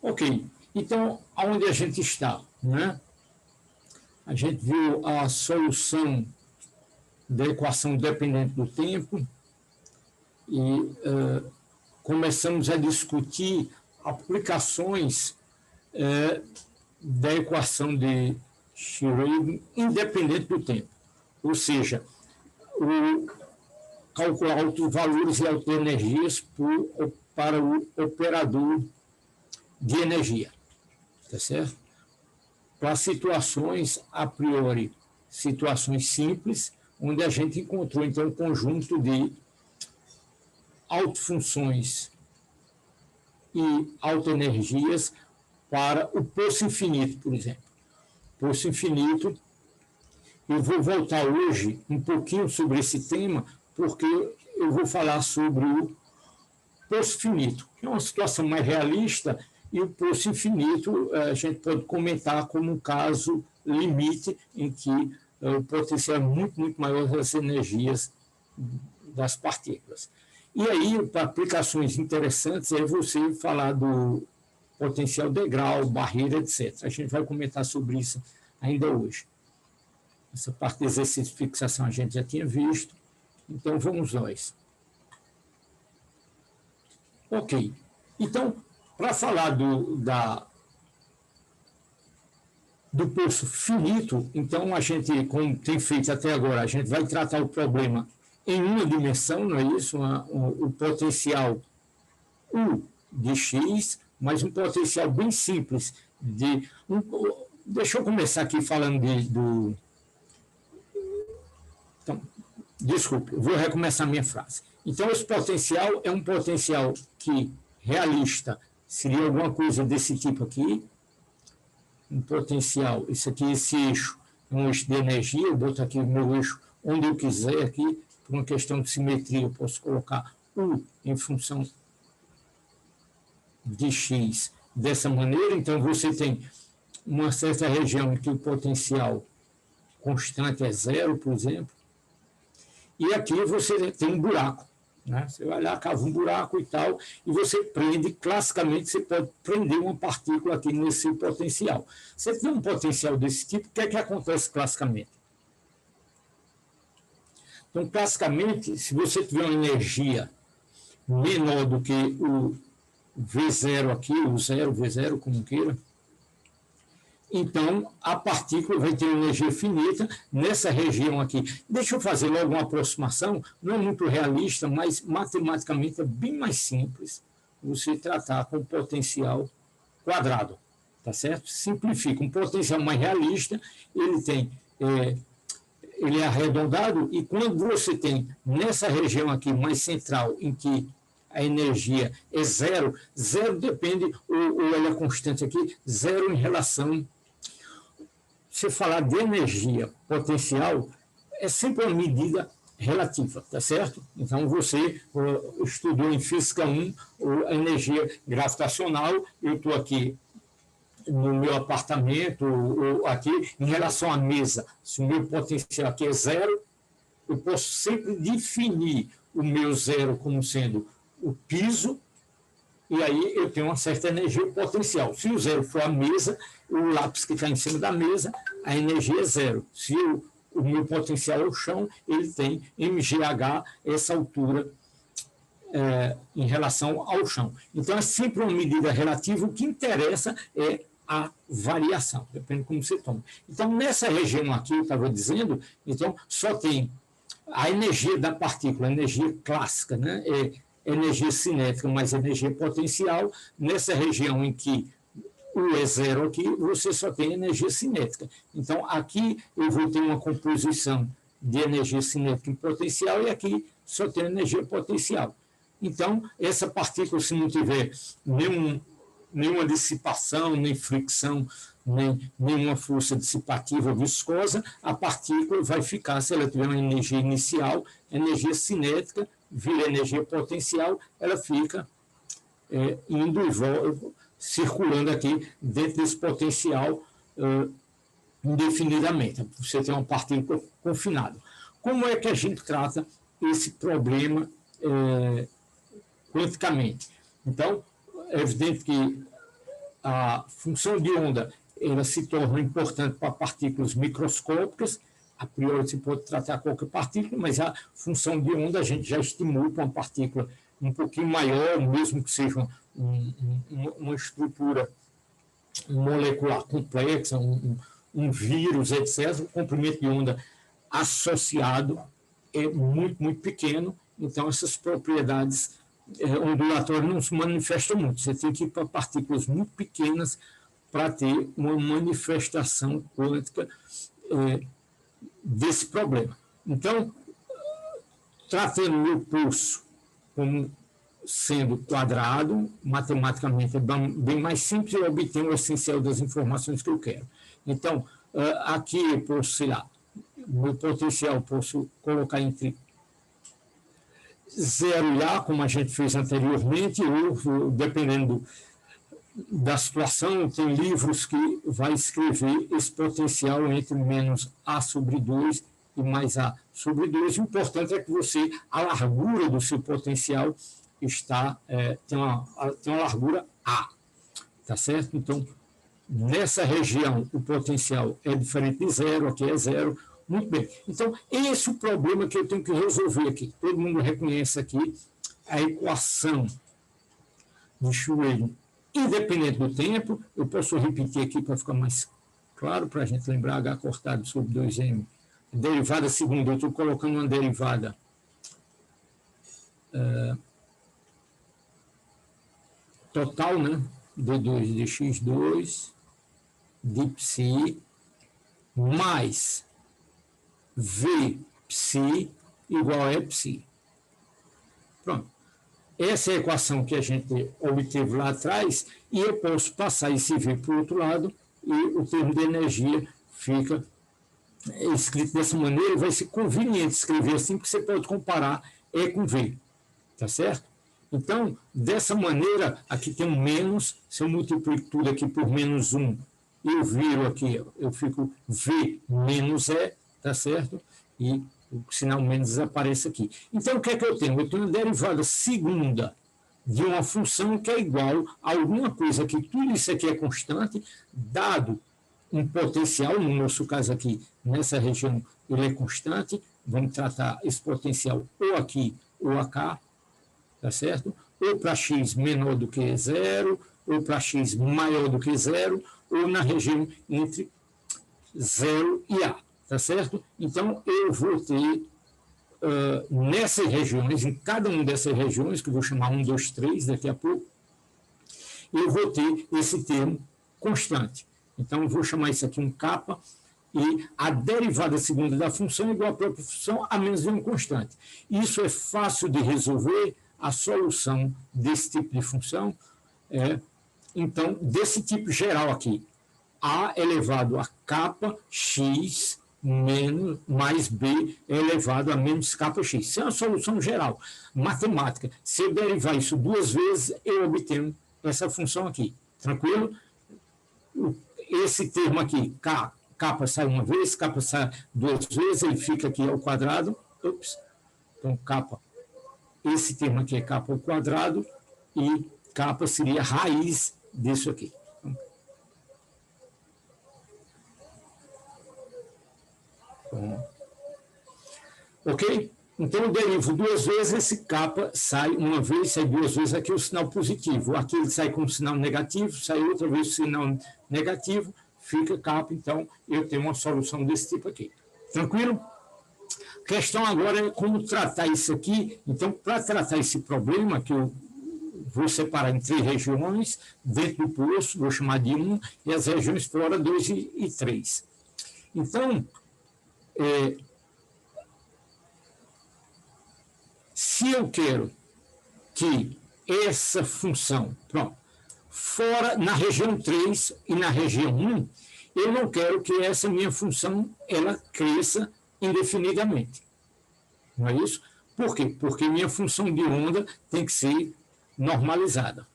Ok, então, aonde a gente está, né? A gente viu a solução da equação dependente do tempo e começamos a discutir aplicações da equação de Schrödinger independente do tempo, ou seja, calcular valores e energias para o operador de energia, tá certo? Para situações a priori, situações simples, onde a gente encontrou então um conjunto de autofunções e autoenergias para o poço infinito, por exemplo. Poço infinito, eu vou voltar hoje um pouquinho sobre esse tema, porque eu vou falar sobre o poço finito, que é uma situação mais realista, e o poço infinito a gente pode comentar como um caso limite em que o potencial é muito, muito maior das energias das partículas. E aí, para aplicações interessantes, é você falar do potencial degrau, barreira, etc. A gente vai comentar sobre isso ainda hoje. Essa parte de exercício de fixação a gente já tinha visto, então vamos nós. Ok, então, para falar do poço finito, então a gente, como tem feito até agora, a gente vai tratar o problema em uma dimensão, não é isso? O potencial U de X, mas um potencial bem simples. Deixa eu começar aqui falando então, desculpe, vou recomeçar minha frase. Então, esse potencial é um potencial que realista seria alguma coisa desse tipo aqui, um potencial, isso aqui, esse eixo é um eixo de energia, eu boto aqui o meu eixo onde eu quiser aqui, por uma questão de simetria, eu posso colocar U em função de X dessa maneira, então você tem uma certa região em que o potencial constante é zero, por exemplo, e aqui você tem um buraco, né? Você vai lá, cava um buraco e tal, e você prende, classicamente, você pode prender uma partícula aqui nesse potencial. Você tem um potencial desse tipo, o que é que acontece classicamente? Então, classicamente, se você tiver uma energia menor do que o V0 aqui, o zero, V0, como queira, então a partícula vai ter energia finita nessa região aqui. Deixa eu fazer logo uma aproximação, não é muito realista, mas matematicamente é bem mais simples você tratar com potencial quadrado, tá certo? Simplifica. Um potencial mais realista, ele é arredondado, e quando você tem nessa região aqui mais central, em que a energia é zero, zero depende, ou ela é constante aqui, zero em relação. Se falar de energia potencial, é sempre uma medida relativa, tá certo? Então, você estudou em Física 1 a energia gravitacional, eu estou aqui no meu apartamento, ou aqui, em relação à mesa, se o meu potencial aqui é zero, eu posso sempre definir o meu zero como sendo o piso, e aí eu tenho uma certa energia potencial. Se o zero for a mesa, o lápis que está em cima da mesa, a energia é zero. Se o meu potencial é o chão, ele tem mgh, essa altura em relação ao chão. Então é sempre uma medida relativa, o que interessa é a variação, depende de como você toma. Então, nessa região aqui, eu estava dizendo, então só tem a energia da partícula, a energia clássica, né? Energia cinética mais energia potencial. Nessa região em que o é zero aqui, você só tem energia cinética. Então, aqui eu vou ter uma composição de energia cinética em potencial, e aqui só tem energia potencial. Então, essa partícula, se não tiver nenhuma dissipação, nem fricção, nem nenhuma força dissipativa viscosa, a partícula vai ficar, se ela tiver uma energia inicial, energia cinética, vira energia potencial, ela fica indo e volta, circulando aqui dentro desse potencial indefinidamente. Você tem uma partícula confinada. Como é que a gente trata esse problema quanticamente? Então, é evidente que a função de onda ela se torna importante para partículas microscópicas. A priori se pode tratar qualquer partícula, mas a função de onda a gente já estimula para uma partícula um pouquinho maior, mesmo que seja uma estrutura molecular complexa, um vírus, etc. O comprimento de onda associado é muito, muito pequeno, então essas propriedades ondulatórias não se manifestam muito. Você tem que ir para partículas muito pequenas para ter uma manifestação quântica desse problema. Então, tratando o pulso como sendo quadrado, matematicamente é bem mais simples, eu obtenho o essencial das informações que eu quero. Então, aqui eu posso, sei lá, meu potencial eu posso colocar entre 0 e A, como a gente fez anteriormente, ou, dependendo da situação, tem livros que vai escrever esse potencial entre menos A sobre 2 e mais A sobre 2. O importante é que a largura do seu potencial tem uma largura A, tá certo? Então, nessa região, o potencial é diferente de 0, aqui é 0. Muito bem. Então, esse é o problema que eu tenho que resolver aqui. Todo mundo reconhece aqui a equação de Schrödinger, independente do tempo. Eu posso repetir aqui para ficar mais claro, para a gente lembrar H cortado sobre 2M. Derivada segunda, eu estou colocando uma derivada total, né? D2 de x2 de psi mais V psi igual a psi. Pronto. Essa é a equação que a gente obteve lá atrás, e eu posso passar esse V para o outro lado, e o termo de energia fica escrito dessa maneira, e vai ser conveniente escrever assim, porque você pode comparar E com V. Tá certo? Então, dessa maneira, aqui tem um menos, se eu multiplico tudo aqui por menos 1, eu viro aqui, eu fico V menos E, tá certo? E o sinal menos desaparece aqui. Então, o que é que eu tenho? Eu tenho uma derivada segunda de uma função que é igual a alguma coisa que tudo isso aqui é constante, dado um potencial, no nosso caso aqui, nessa região, ele é constante, vamos tratar esse potencial ou aqui ou acá, tá certo? Ou para x menor do que 0, ou para x maior do que 0, ou na região entre 0 e A, tá certo? Então, eu vou ter, nessas regiões, em cada uma dessas regiões, que eu vou chamar 1, 2, 3 daqui a pouco, eu vou ter esse termo constante. Então, eu vou chamar isso aqui um kappa, e a derivada segunda da função é igual à própria função, a menos de uma constante. Isso é fácil de resolver. A solução desse tipo de função então, desse tipo geral aqui, A elevado a kappa x menos mais B elevado a menos kappa x. Isso é uma solução geral, matemática. Se eu derivar isso duas vezes, eu obtenho essa função aqui. Tranquilo? Esse termo aqui, kappa sai uma vez, kappa sai duas vezes, ele fica aqui ao quadrado. Então, kappa. Esse termo aqui é kappa ao quadrado, e kappa seria a raiz disso aqui. Ok? Então, eu derivo duas vezes, esse kappa sai uma vez, sai duas vezes, aqui é o sinal positivo. Aqui ele sai com o sinal negativo, sai outra vez o sinal negativo, fica kappa, então eu tenho uma solução desse tipo aqui. Tranquilo? A questão agora é como tratar isso aqui. Então, para tratar esse problema, que eu vou separar em 3 regiões, dentro do poço, vou chamar de 1, e as regiões fora 2 e 3. Então, se eu quero que essa função, pronto, fora na região 3 e na região 1, eu não quero que essa minha função ela cresça indefinidamente. Não é isso? Por quê? Porque minha função de onda tem que ser normalizada.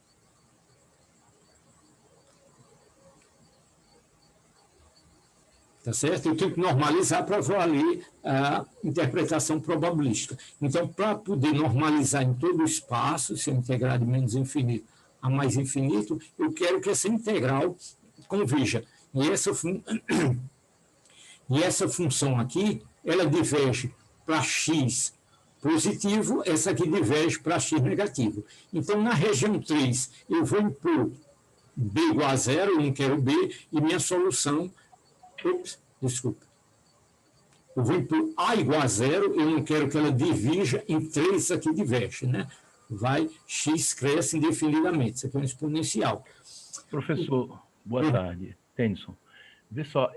Tá certo? Eu tenho que normalizar para valer a interpretação probabilística. Então, para poder normalizar em todo o espaço, se eu integrar de menos infinito a mais infinito, eu quero que essa integral converja. E essa função aqui, ela diverge para x positivo, essa aqui diverge para x negativo. Então, na região 3, eu vou impor b igual a zero, eu não quero b, e minha solução... desculpa. Eu vou impor a igual a zero, eu não quero que ela divirja em 3, isso aqui diverge, né? X cresce indefinidamente, isso aqui é um exponencial. Professor, boa tarde. Tennyson, vê só,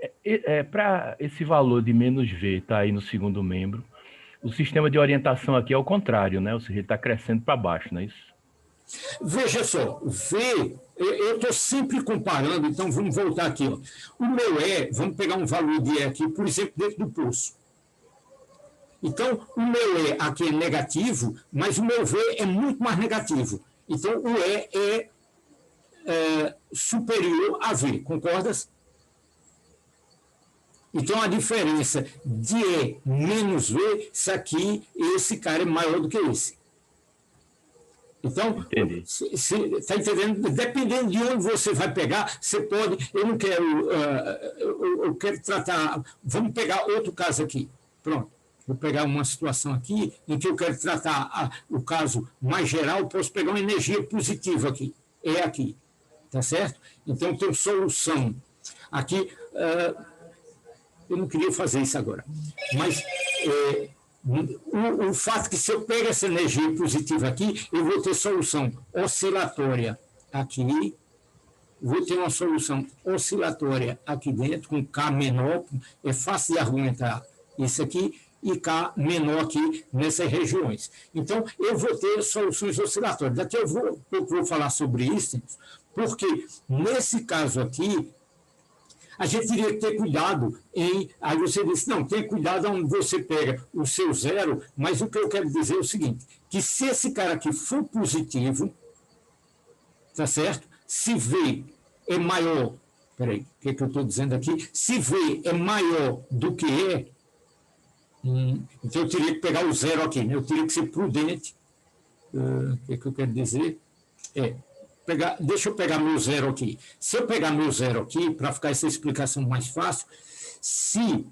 para esse valor de menos v está aí no segundo membro, o sistema de orientação aqui é o contrário, né? Ou seja, ele está crescendo para baixo, não é isso? Veja só, V, eu estou sempre comparando, então vamos voltar aqui. Ó. O meu E, vamos pegar um valor de E aqui, por exemplo, dentro do poço. Então, o meu E aqui é negativo, mas o meu V é muito mais negativo. Então, o E é superior a V, concordas? Então, a diferença de E menos V, isso aqui, esse cara é maior do que esse. Então, está entendendo? Dependendo de onde você vai pegar, você pode. Eu não quero. Eu quero tratar. Vamos pegar outro caso aqui. Pronto. Vou pegar uma situação aqui em que eu quero tratar o caso mais geral. Posso pegar uma energia positiva aqui. É aqui. Tá certo? Então, tem solução. Aqui. Eu não queria fazer isso agora. Mas. O fato que se eu pego essa energia positiva aqui, eu vou ter solução oscilatória aqui, vou ter uma solução oscilatória aqui dentro, com K menor, é fácil de argumentar isso aqui, e K menor aqui nessas regiões. Então, eu vou ter soluções oscilatórias. Daqui eu vou falar sobre isso, porque nesse caso aqui, a gente teria que ter cuidado em... Aí você disse, não, tem cuidado onde você pega o seu zero, mas o que eu quero dizer é o seguinte, que se esse cara aqui for positivo, tá certo? Se V é maior... Peraí, o que eu estou dizendo aqui? Se V é maior do que E, então eu teria que pegar o zero aqui, né? Eu teria que ser prudente. O que eu quero dizer? Deixa eu pegar meu zero aqui. Se eu pegar meu zero aqui, para ficar essa explicação mais fácil, se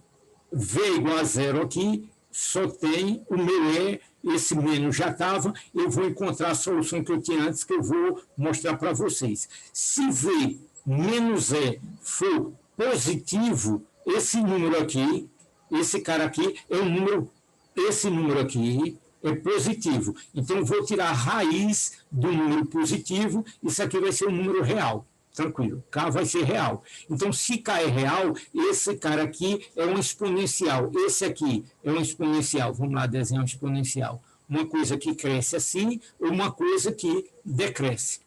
V igual a zero aqui, só tem o meu E, esse menos já estava, eu vou encontrar a solução que eu tinha antes, que eu vou mostrar para vocês. Se V menos E for positivo, esse número aqui, esse cara aqui, é um número, esse número aqui, é positivo. Então, eu vou tirar a raiz do número positivo, isso aqui vai ser um número real. Tranquilo, K vai ser real. Então, se K é real, esse cara aqui é um exponencial. Esse aqui é um exponencial. Vamos lá desenhar um exponencial. Uma coisa que cresce assim, ou uma coisa que decresce.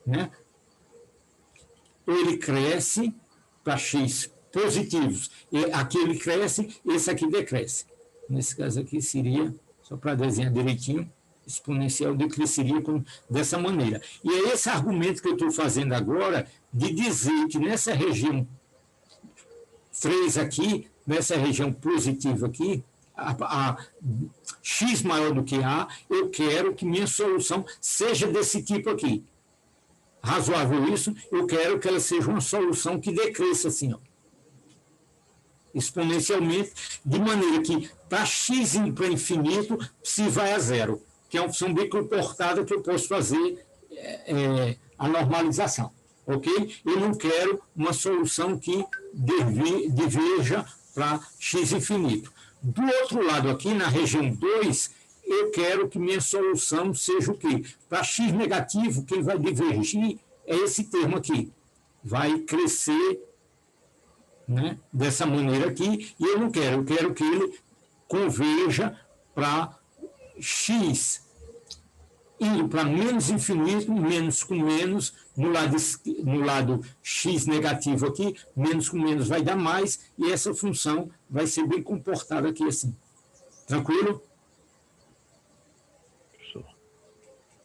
Né? Ele cresce para X positivos. E aqui ele cresce, esse aqui decresce. Nesse caso aqui seria... Só para desenhar direitinho, exponencial decresceria dessa maneira. E é esse argumento que eu estou fazendo agora, de dizer que nessa região 3 aqui, nessa região positiva aqui, a x maior do que A, eu quero que minha solução seja desse tipo aqui. Razoável isso? Eu quero que ela seja uma solução que decresça assim, ó, exponencialmente, de maneira que para x indo para infinito, psi vai a zero, que é uma função bem comportada que eu posso fazer a normalização. Ok? Eu não quero uma solução que diverja para x infinito. Do outro lado aqui, na região 2, eu quero que minha solução seja o quê? Para x negativo, quem vai divergir é esse termo aqui. Vai crescer, né, dessa maneira aqui, e eu quero que ele converja para x indo para menos infinito, menos com menos, no lado x negativo aqui, menos com menos vai dar mais, e essa função vai ser bem comportada aqui assim. Tranquilo?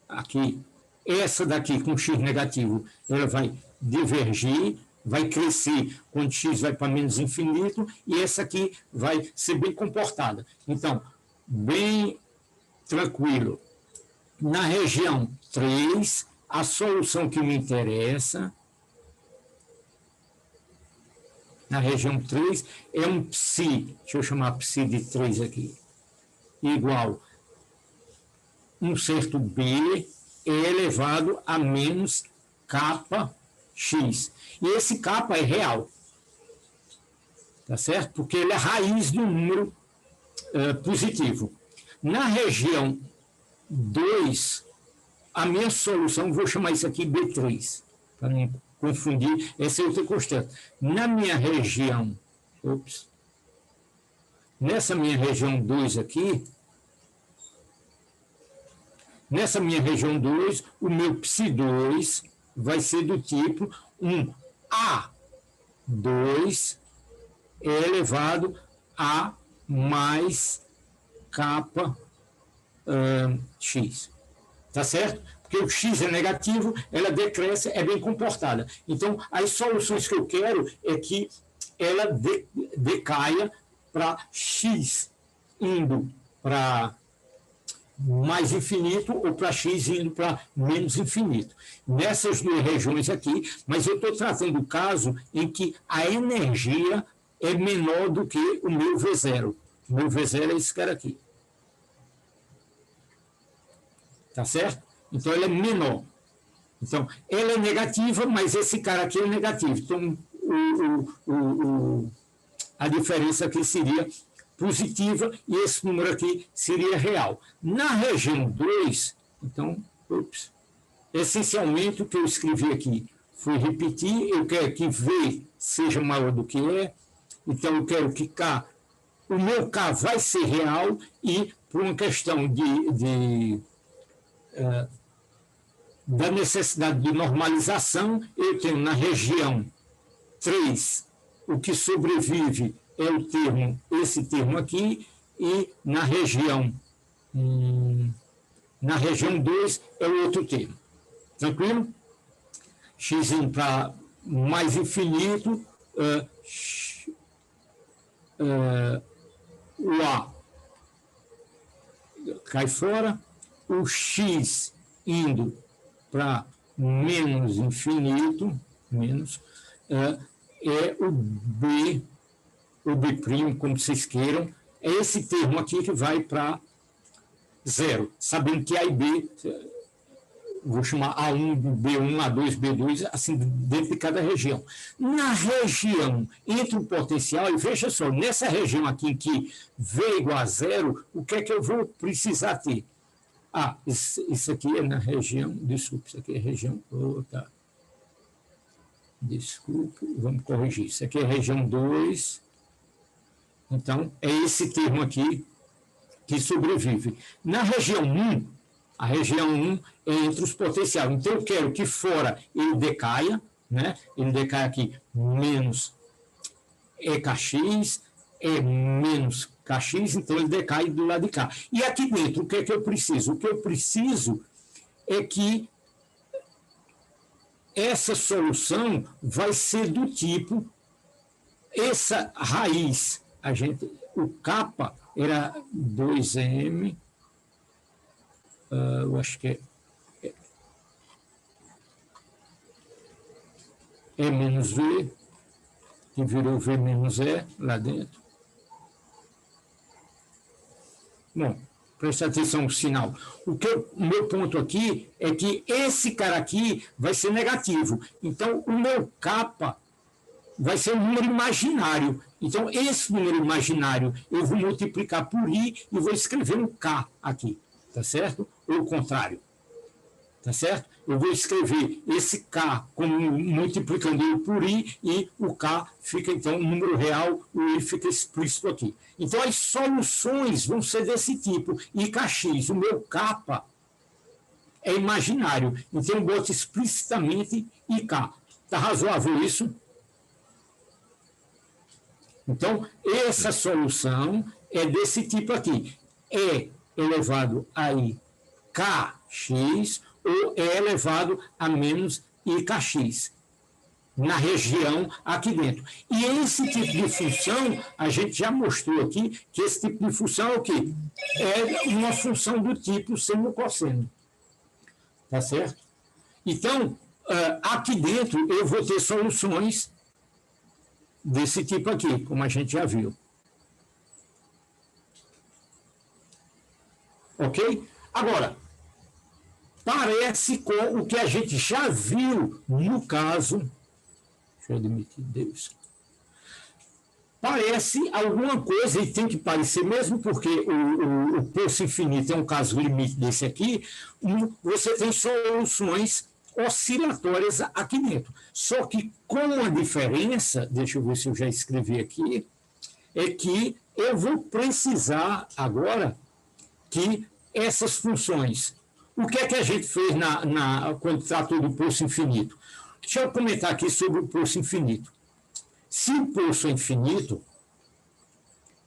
Aqui, essa daqui com x negativo, ela vai divergir, vai crescer quando x vai para menos infinito, e essa aqui vai ser bem comportada. Então, bem tranquilo. Na região 3, a solução que me interessa, na região 3, é um psi, deixa eu chamar psi de 3 aqui, igual um certo B é elevado a menos capa x. E esse capa é real. Tá certo? Porque ele é a raiz do número positivo. Na região 2, a minha solução, vou chamar isso aqui B3, para não confundir, essa é outra constante. Na minha região, nessa minha região 2 aqui, nessa minha região 2, o meu psi2 vai ser do tipo um A2 é elevado a mais capa x. Tá certo? Porque o x é negativo, ela decresce, é bem comportada. Então, as soluções que eu quero é que ela decaia para x indo para mais infinito ou para x indo para menos infinito. Nessas duas regiões aqui, mas eu estou tratando o caso em que a energia é menor do que o meu V0. O meu V0 é esse cara aqui. Tá certo? Então, ela é menor. Então, ela é negativa, mas esse cara aqui é negativo. Então, a diferença aqui seria positiva e esse número aqui seria real. Na região 2, então, essencialmente o que eu escrevi aqui foi repetir, eu quero que V seja maior do que E, então eu quero que K, o meu K vai ser real e por uma questão da necessidade de normalização, eu tenho na região 3, o que sobrevive é o termo, esse termo aqui, e na região 2 é o outro termo. Tranquilo? X indo para mais infinito, o A cai fora, o X indo para menos infinito, menos, é o B, o B', como vocês queiram, é esse termo aqui que vai para zero, sabendo que A e B, vou chamar A1, B1, A2, B2, assim, dentro de cada região. Na região entre o potencial, e veja só, nessa região aqui em que V é igual a zero, o que é que eu vou precisar ter? Isso aqui é na região, desculpe, isso aqui é região, desculpe, vamos corrigir, isso aqui é região 2, então é esse termo aqui que sobrevive. Na região 1, a região 1 é entre os potenciais, então eu quero que fora ele decaia, né? Ele decai aqui menos EKX, é menos KX, então ele decai do lado de cá. E aqui dentro, o que é que eu preciso? O que eu preciso é que essa solução vai ser do tipo, essa raiz, o kappa era 2m, eu acho que é menos V, que virou V menos E lá dentro. Bom, presta atenção no sinal. O meu ponto aqui é que esse cara aqui vai ser negativo. Então, o meu kappa vai ser um número imaginário. Então, esse número imaginário eu vou multiplicar por I e vou escrever um K aqui. Tá certo? Ou o contrário. Tá certo? Eu vou escrever esse K como multiplicando ele por I e o K fica, então, um número real, o I fica explícito aqui. Então, as soluções vão ser desse tipo. IKX, o meu kappa é imaginário. Então, eu boto explicitamente IK. Está razoável isso? Então, essa solução é desse tipo aqui. É elevado a IKX ou é elevado a menos IKX, na região aqui dentro. E esse tipo de função, a gente já mostrou aqui, que esse tipo de função é o quê? É uma função do tipo seno-cosseno. Tá certo? Então, aqui dentro eu vou ter soluções desse tipo aqui, como a gente já viu. Ok? Agora, parece com o que a gente já viu no caso. Deixa eu admitir Deus. Parece alguma coisa, e tem que parecer mesmo, porque o poço infinito é um caso limite desse aqui, você tem soluções oscilatórias aqui dentro. Só que com a diferença, deixa eu ver se eu já escrevi aqui, é que eu vou precisar agora que essas funções... O que é que a gente fez quando tratou do poço infinito? Deixa eu comentar aqui sobre o poço infinito. Se o poço é infinito,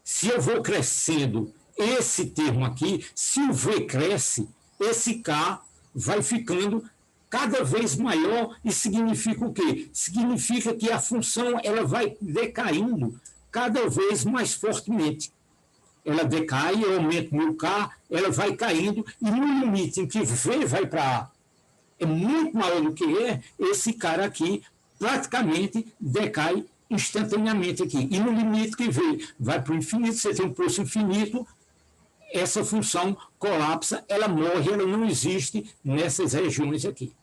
se eu vou crescendo esse termo aqui, se o V cresce, esse K vai ficando cada vez maior e significa o quê? Significa que a função ela vai decaindo cada vez mais fortemente. Ela decai, eu aumento meu K, ela vai caindo, e no limite em que V vai para A é muito maior do que esse cara aqui praticamente decai instantaneamente aqui. E no limite que V vai para o infinito, você tem um poço infinito, essa função colapsa, ela morre, ela não existe nessas regiões aqui.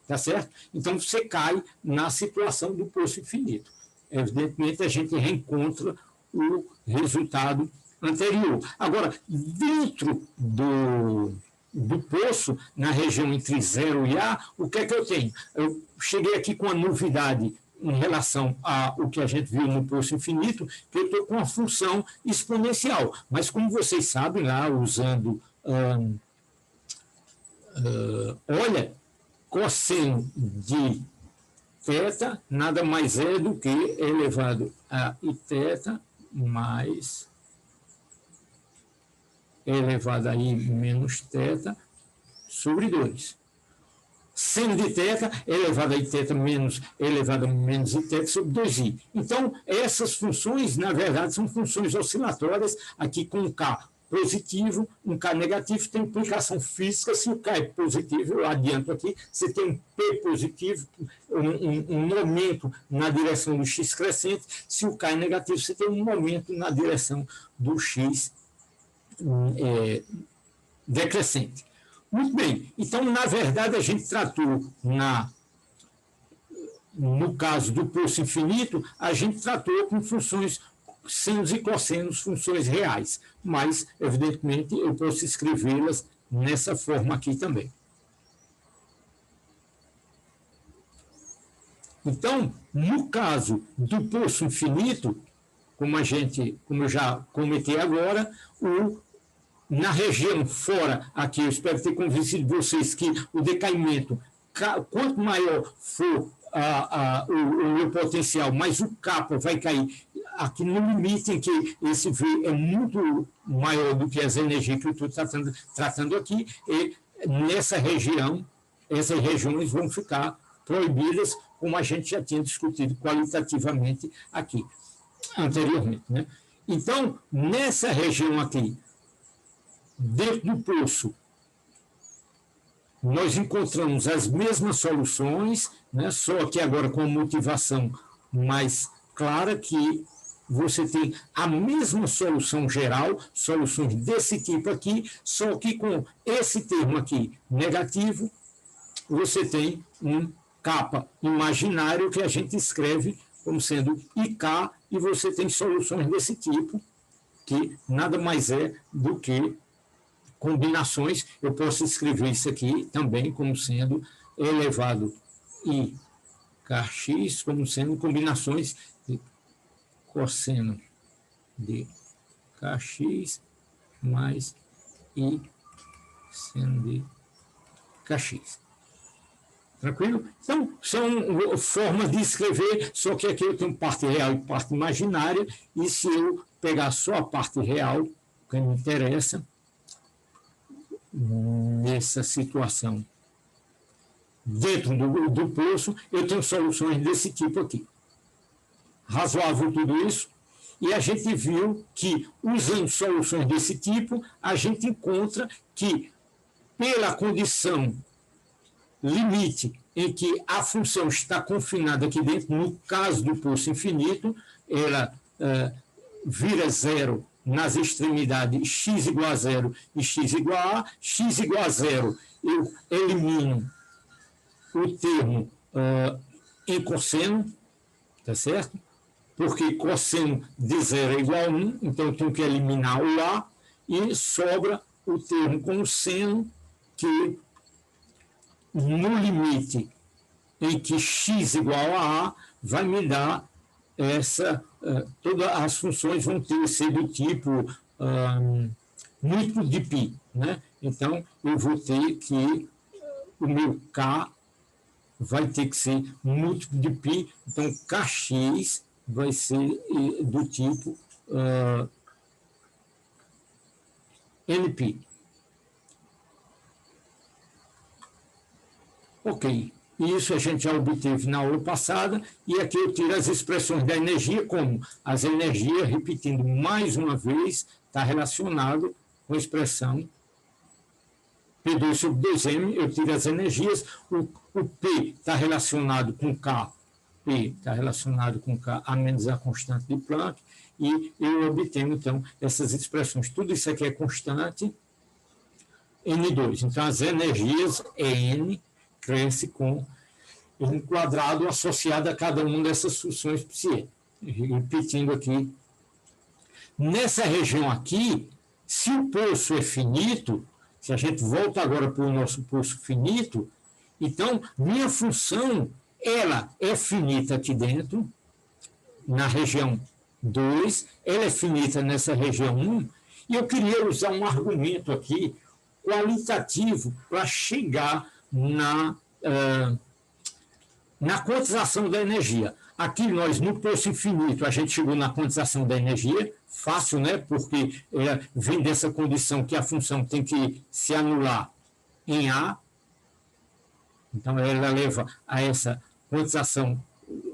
Tá certo? Então você cai na situação do poço infinito. Evidentemente, a gente reencontra o resultado anterior. Agora, dentro do poço, na região entre 0 e A, o que é que eu tenho? Eu cheguei aqui com a novidade em relação ao que a gente viu no poço infinito, que eu estou com uma função exponencial. Mas, como vocês sabem, lá usando, olha, cosseno de θ nada mais é do que elevado a iθ mais elevado a i menos θ sobre 2. Seno de θ elevado a iθ menos elevado a menos iθ sobre 2i. Então, essas funções, na verdade, são funções oscilatórias, aqui com um K positivo, um K negativo, tem implicação física. Se o K é positivo, eu adianto aqui, você tem um P positivo, um momento na direção do X crescente. Se o K é negativo, você tem um momento na direção do X decrescente. Muito bem. Então, na verdade, a gente tratou, no caso do poço infinito, a gente tratou com funções senos e cossenos, funções reais, mas, evidentemente, eu posso escrevê-las nessa forma aqui também. Então, no caso do poço infinito, como eu já comentei agora, na região fora, aqui, eu espero ter convencido vocês que o decaimento, quanto maior for o meu potencial, mais o kappa vai cair aqui no limite em que esse V é muito maior do que as energias que eu estou tratando aqui, e nessa região, essas regiões vão ficar proibidas, como a gente já tinha discutido qualitativamente aqui, anteriormente, né? Então, nessa região aqui, dentro do poço, nós encontramos as mesmas soluções, né? Só que agora com a motivação mais clara, que você tem a mesma solução geral, soluções desse tipo aqui, só que com esse termo aqui negativo, você tem um kappa imaginário que a gente escreve como sendo IK, e você tem soluções desse tipo, que nada mais é do que combinações. Eu posso escrever isso aqui também como sendo elevado i kx, como sendo combinações de cosseno de kx mais i seno de kx. Tranquilo? Então, são formas de escrever, só que aqui eu tenho parte real e parte imaginária, e se eu pegar só a parte real, que me interessa, nessa situação, dentro do poço, eu tenho soluções desse tipo aqui. Razoável tudo isso? E a gente viu que, usando soluções desse tipo, a gente encontra que, pela condição limite em que a função está confinada aqui dentro, no caso do pulso infinito, ela vira zero nas extremidades x igual a zero e x igual a zero, eu elimino o termo em cosseno, tá certo? Porque cosseno de zero é igual a 1, então eu tenho que eliminar o A, e sobra o termo com o seno, que no limite em que x igual a A, vai me dar todas as funções vão ser do tipo múltiplo de π, né? Então, eu vou ter que, o meu K vai ter que ser múltiplo de π, então Kx vai ser do tipo NP. Ok, isso a gente já obteve na aula passada, e aqui eu tiro as expressões da energia, como as energias, repetindo mais uma vez, está relacionado com a expressão P2 sobre 2M, eu tiro as energias, o P está relacionado com K, P está relacionado com K a menos a constante de Planck, e eu obtenho, então, essas expressões. Tudo isso aqui é constante, N2. Então, as energias N cresce com um quadrado associado a cada uma dessas funções psi. Repetindo aqui. Nessa região aqui, se o pulso é finito, se a gente volta agora para o nosso pulso finito, então, minha função, ela é finita aqui dentro, na região 2, ela é finita nessa região 1, e eu queria usar um argumento aqui qualitativo para chegar na quantização da energia. Aqui nós, no pulso infinito, a gente chegou na quantização da energia, fácil, né? Porque vem dessa condição que a função tem que se anular em A, então ela leva a essa quantização,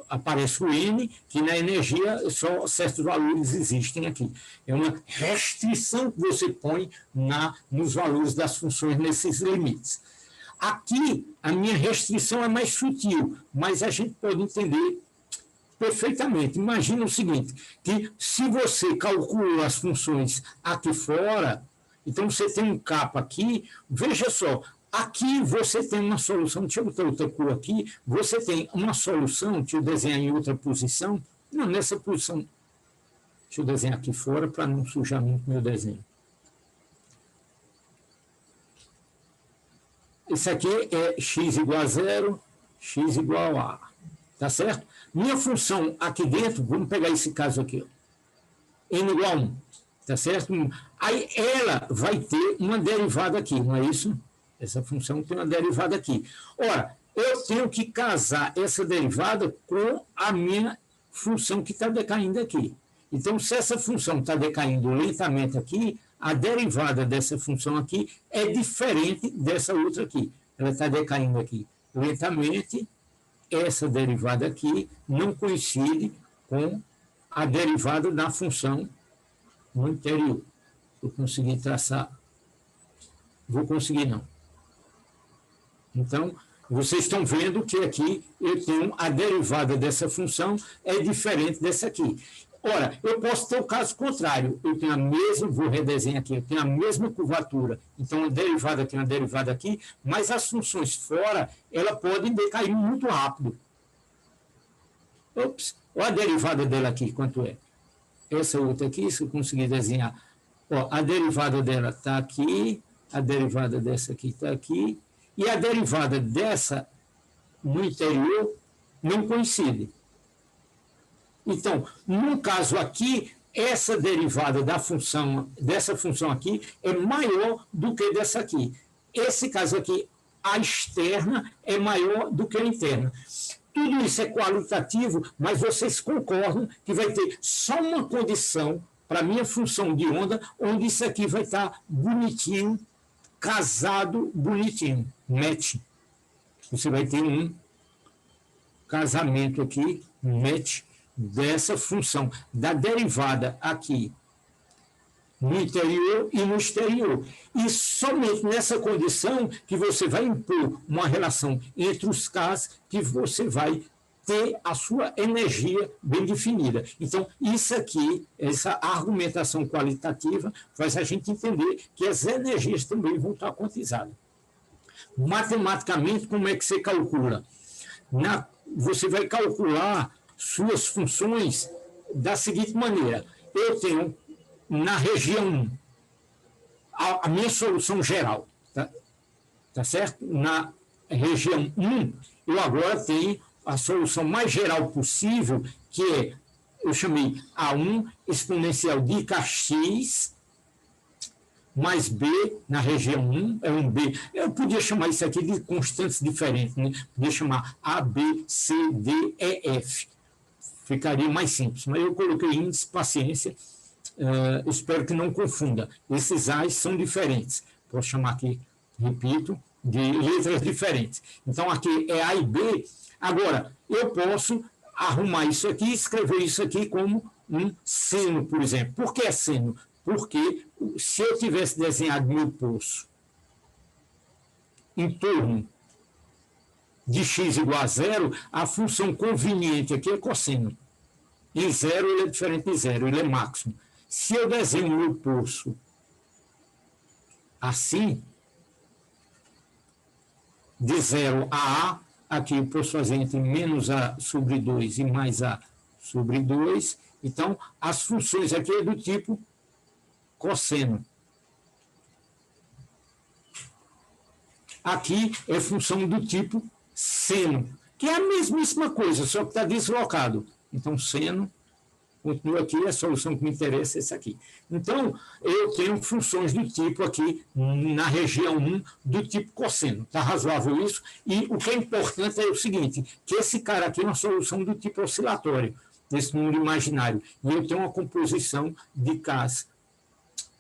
aparece o N, que na energia só certos valores existem aqui. É uma restrição que você põe nos valores das funções nesses limites. Aqui, a minha restrição é mais sutil, mas a gente pode entender perfeitamente. Imagina o seguinte, que se você calculou as funções aqui fora, então você tem um capa aqui, veja só, aqui você tem uma solução, deixa eu botar outra cor aqui, você tem uma solução, deixa eu desenhar em outra posição, não, nessa posição, deixa eu desenhar aqui fora para não sujar muito meu desenho. Esse aqui é x igual a zero, x igual a A. Tá certo? Minha função aqui dentro, vamos pegar esse caso aqui, ó, n igual a 1. Tá certo? Aí ela vai ter uma derivada aqui, não é isso? Essa função tem uma derivada aqui. Ora, eu tenho que casar essa derivada com a minha função que está decaindo aqui. Então, se essa função está decaindo lentamente aqui, a derivada dessa função aqui é diferente dessa outra aqui. Ela está decaindo aqui lentamente. Essa derivada aqui não coincide com a derivada da função no interior. Vou conseguir traçar? Vou conseguir não. Então, vocês estão vendo que aqui eu tenho a derivada dessa função é diferente dessa aqui. Ora, eu posso ter o caso contrário. Eu tenho a mesma, vou redesenhar aqui, eu tenho a mesma curvatura. Então, a derivada tem uma derivada aqui, mas as funções fora, elas podem decair muito rápido. Ops, olha a derivada dela aqui, quanto é? Essa outra aqui, se eu conseguir desenhar. Ó, a derivada dela está aqui, a derivada dessa aqui está aqui, e a derivada dessa no interior não coincide. Então, no caso aqui, essa derivada dessa função aqui é maior do que dessa aqui. Esse caso aqui, a externa é maior do que a interna. Tudo isso é qualitativo, mas vocês concordam que vai ter só uma condição para a minha função de onda, onde isso aqui vai estar bonitinho, casado bonitinho, match. Você vai ter um casamento aqui, match, dessa função, da derivada aqui no interior e no exterior. E somente nessa condição que você vai impor uma relação entre os Ks que você vai ter a sua energia bem definida. Então, isso aqui, essa argumentação qualitativa, faz a gente entender que as energias também vão estar quantizadas. Matematicamente, como é que você calcula? Você vai calcular suas funções da seguinte maneira. Eu tenho, na região 1, a minha solução geral, tá certo? Na região 1, eu agora tenho a solução mais geral possível, que é, eu chamei A1 exponencial de Kx mais B na região 1, é um B. Eu podia chamar isso aqui de constantes diferentes, né? Podia chamar A, B, C, D, E, F. Ficaria mais simples, mas eu coloquei índice, paciência, espero que não confunda. Esses A's são diferentes. Posso chamar aqui, repito, de letras diferentes. Então, aqui é A e B. Agora, eu posso arrumar isso aqui e escrever isso aqui como um seno, por exemplo. Por que é seno? Porque se eu tivesse desenhado meu poço em torno de x igual a zero, a função conveniente aqui é cosseno. Em zero, ele é diferente de zero, ele é máximo. Se eu desenho meu poço assim, de 0 a A, aqui eu posso fazer entre menos A sobre 2 e mais A sobre 2. Então, as funções aqui é do tipo cosseno. Aqui é função do tipo seno, que é a mesmíssima coisa, só que está deslocado. Então, seno, continua aqui, a solução que me interessa é essa aqui. Então, eu tenho funções do tipo aqui, na região 1, do tipo cosseno. Está razoável isso? E o que é importante é o seguinte, que esse cara aqui é uma solução do tipo oscilatório, desse número imaginário. E eu tenho uma composição de Ks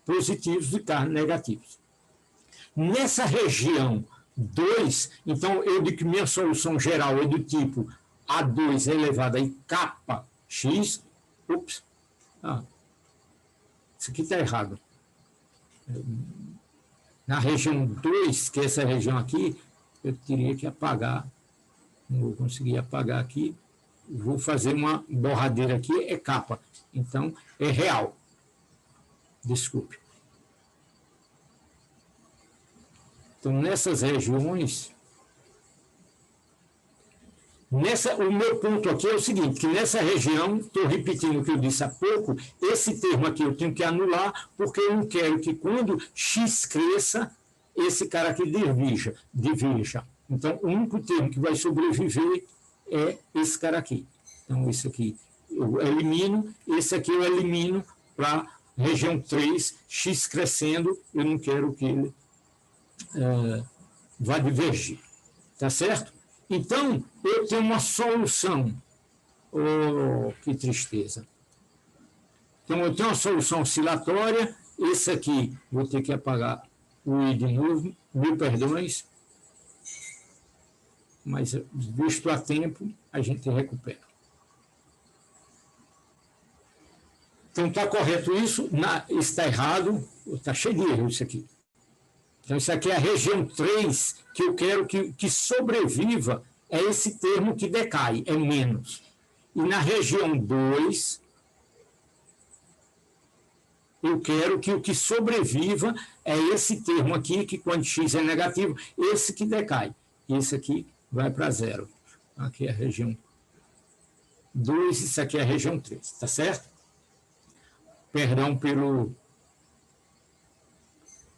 positivos e Ks negativos. Nessa região 2, então, eu digo que minha solução geral é do tipo A2 elevado a kx. Ups. Isso aqui está errado. Na região 2, que é essa região aqui, eu teria que apagar. Não vou conseguir apagar aqui. Vou fazer uma borradeira aqui, é capa. Então, é real. Desculpe. Então, nessas regiões... o meu ponto aqui é o seguinte, que nessa região, estou repetindo o que eu disse há pouco, esse termo aqui eu tenho que anular, porque eu não quero que quando x cresça, esse cara aqui divirja. Então, o único termo que vai sobreviver é esse cara aqui. Então, esse aqui eu elimino, esse aqui eu elimino para a região 3, x crescendo, eu não quero que ele vá divergir. Tá certo? Então, eu tenho uma solução. Oh, que tristeza. Então, eu tenho uma solução oscilatória. Esse aqui, vou ter que apagar o I de novo. 1000 perdões. Mas, visto a tempo, a gente recupera. Então, está correto isso? Está errado. Está cheio de erro isso aqui. Então, isso aqui é a região 3, que eu quero que sobreviva, é esse termo que decai, é menos. E na região 2, eu quero que o que sobreviva é esse termo aqui, que quando x é negativo, esse que decai. Esse aqui vai para 0. Aqui é a região 2, isso aqui é a região 3, tá certo? Perdão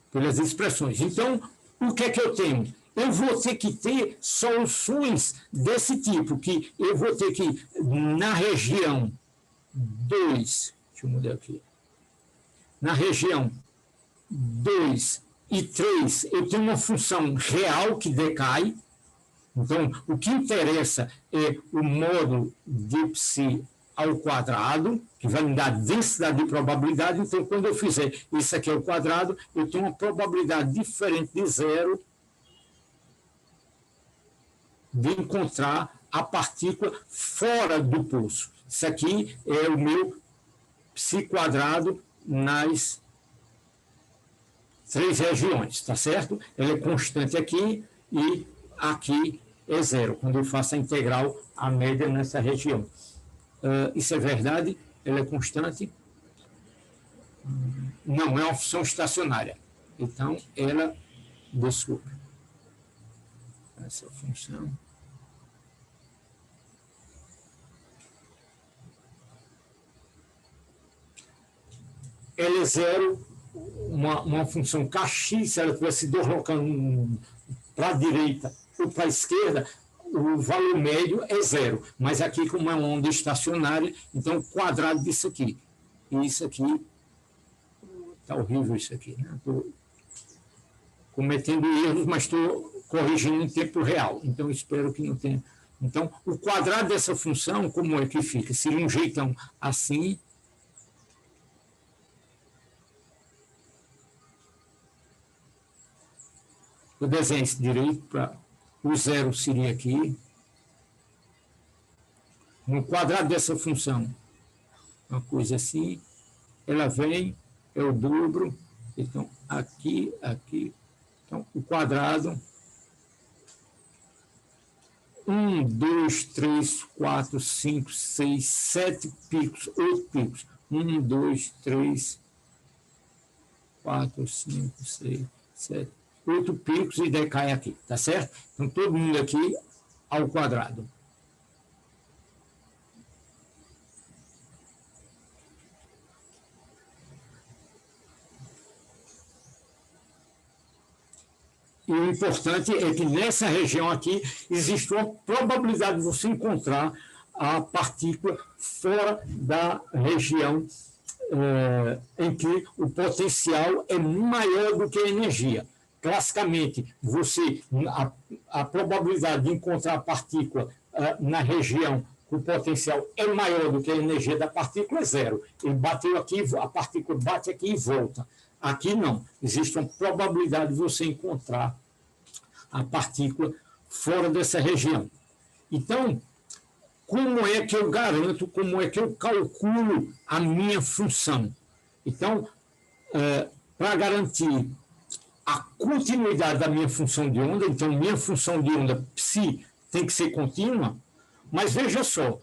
pelas expressões. Então, o que é que eu tenho? Eu vou ter que ter soluções desse tipo, que eu vou ter que, na região 2, deixa eu mudar aqui, na região 2 e 3, eu tenho uma função real que decai. Então, o que interessa é o módulo de psi ao quadrado, que vai me dar densidade de probabilidade. Então, quando eu fizer isso aqui ao quadrado, eu tenho uma probabilidade diferente de 0 de encontrar a partícula fora do pulso. Isso aqui é o meu psi quadrado nas três regiões, tá certo? Ela é constante aqui e aqui é zero, quando eu faço a integral, a média nessa região. Isso é verdade? Ela é constante? Não, é uma função estacionária. Então, ela, desculpe, essa função... ela é zero, uma função kx, se ela estivesse deslocando para a direita ou para a esquerda, o valor médio é zero. Mas aqui, como é uma onda estacionária, então o quadrado disso aqui. E isso aqui, está horrível isso aqui, né? Estou cometendo erros, mas estou corrigindo em tempo real. Então, espero que não tenha... Então, o quadrado dessa função, como é que fica? Seria um jeitão assim... Eu desenho esse direito para o zero seria aqui. No quadrado dessa função, uma coisa assim, ela vem, eu dobro, então aqui, aqui. Então, o quadrado, 1, 2, 3, 4, 5, 6, 7 picos, 8 picos. 1, 2, 3, 4, 5, 6, 7, 8 picos e decai aqui, tá certo? Então, todo mundo aqui ao quadrado. E o importante é que nessa região aqui existe uma probabilidade de você encontrar a partícula fora da região em que o potencial é maior do que a energia. Classicamente, a probabilidade de encontrar a partícula na região que o potencial é maior do que a energia da partícula é zero. Ele bateu aqui, a partícula bate aqui e volta. Aqui não, existe uma probabilidade de você encontrar a partícula fora dessa região. Então, como é que eu garanto, como é que eu calculo a minha função? Então, para garantir a continuidade da minha função de onda, então minha função de onda psi tem que ser contínua, mas veja só,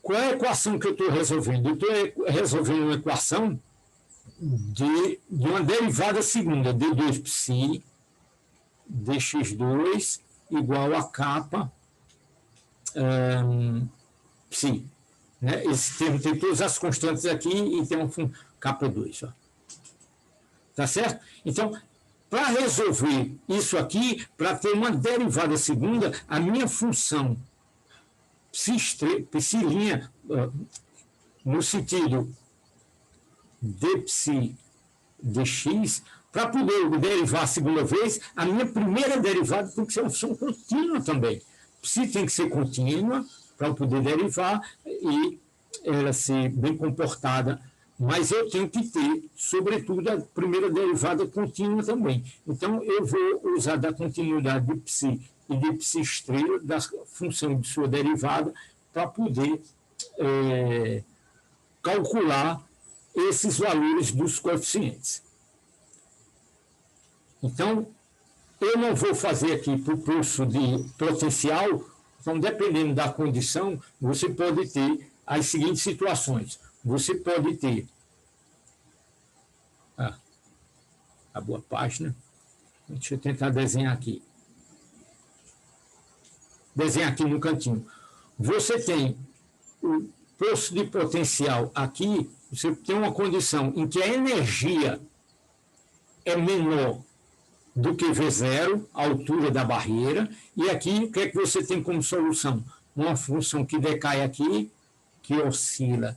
qual é a equação que eu estou resolvendo? Eu estou resolvendo uma equação de uma derivada segunda, d2 psi, dx2 igual a kappa psi. Né? Esse termo tem todas as constantes aqui e tem um kappa 2. Ó. Tá certo? Então, para resolver isso aqui, para ter uma derivada segunda, a minha função psi' no sentido d psi dx, para poder derivar a segunda vez, a minha primeira derivada tem que ser uma função contínua também. Psi tem que ser contínua para eu poder derivar e ela ser bem comportada, mas eu tenho que ter, sobretudo, a primeira derivada contínua também. Então, eu vou usar da continuidade de psi e de psi estrela, da função de sua derivada, para poder calcular esses valores dos coeficientes. Então, eu não vou fazer aqui para o pulso de potencial, então, dependendo da condição, você pode ter as seguintes situações. Você pode ter a boa página. Deixa eu tentar desenhar aqui. Desenhar aqui no cantinho. Você tem o poço de potencial aqui, você tem uma condição em que a energia é menor do que V0, a altura da barreira, e aqui o que é que você tem como solução? Uma função que decai aqui, que oscila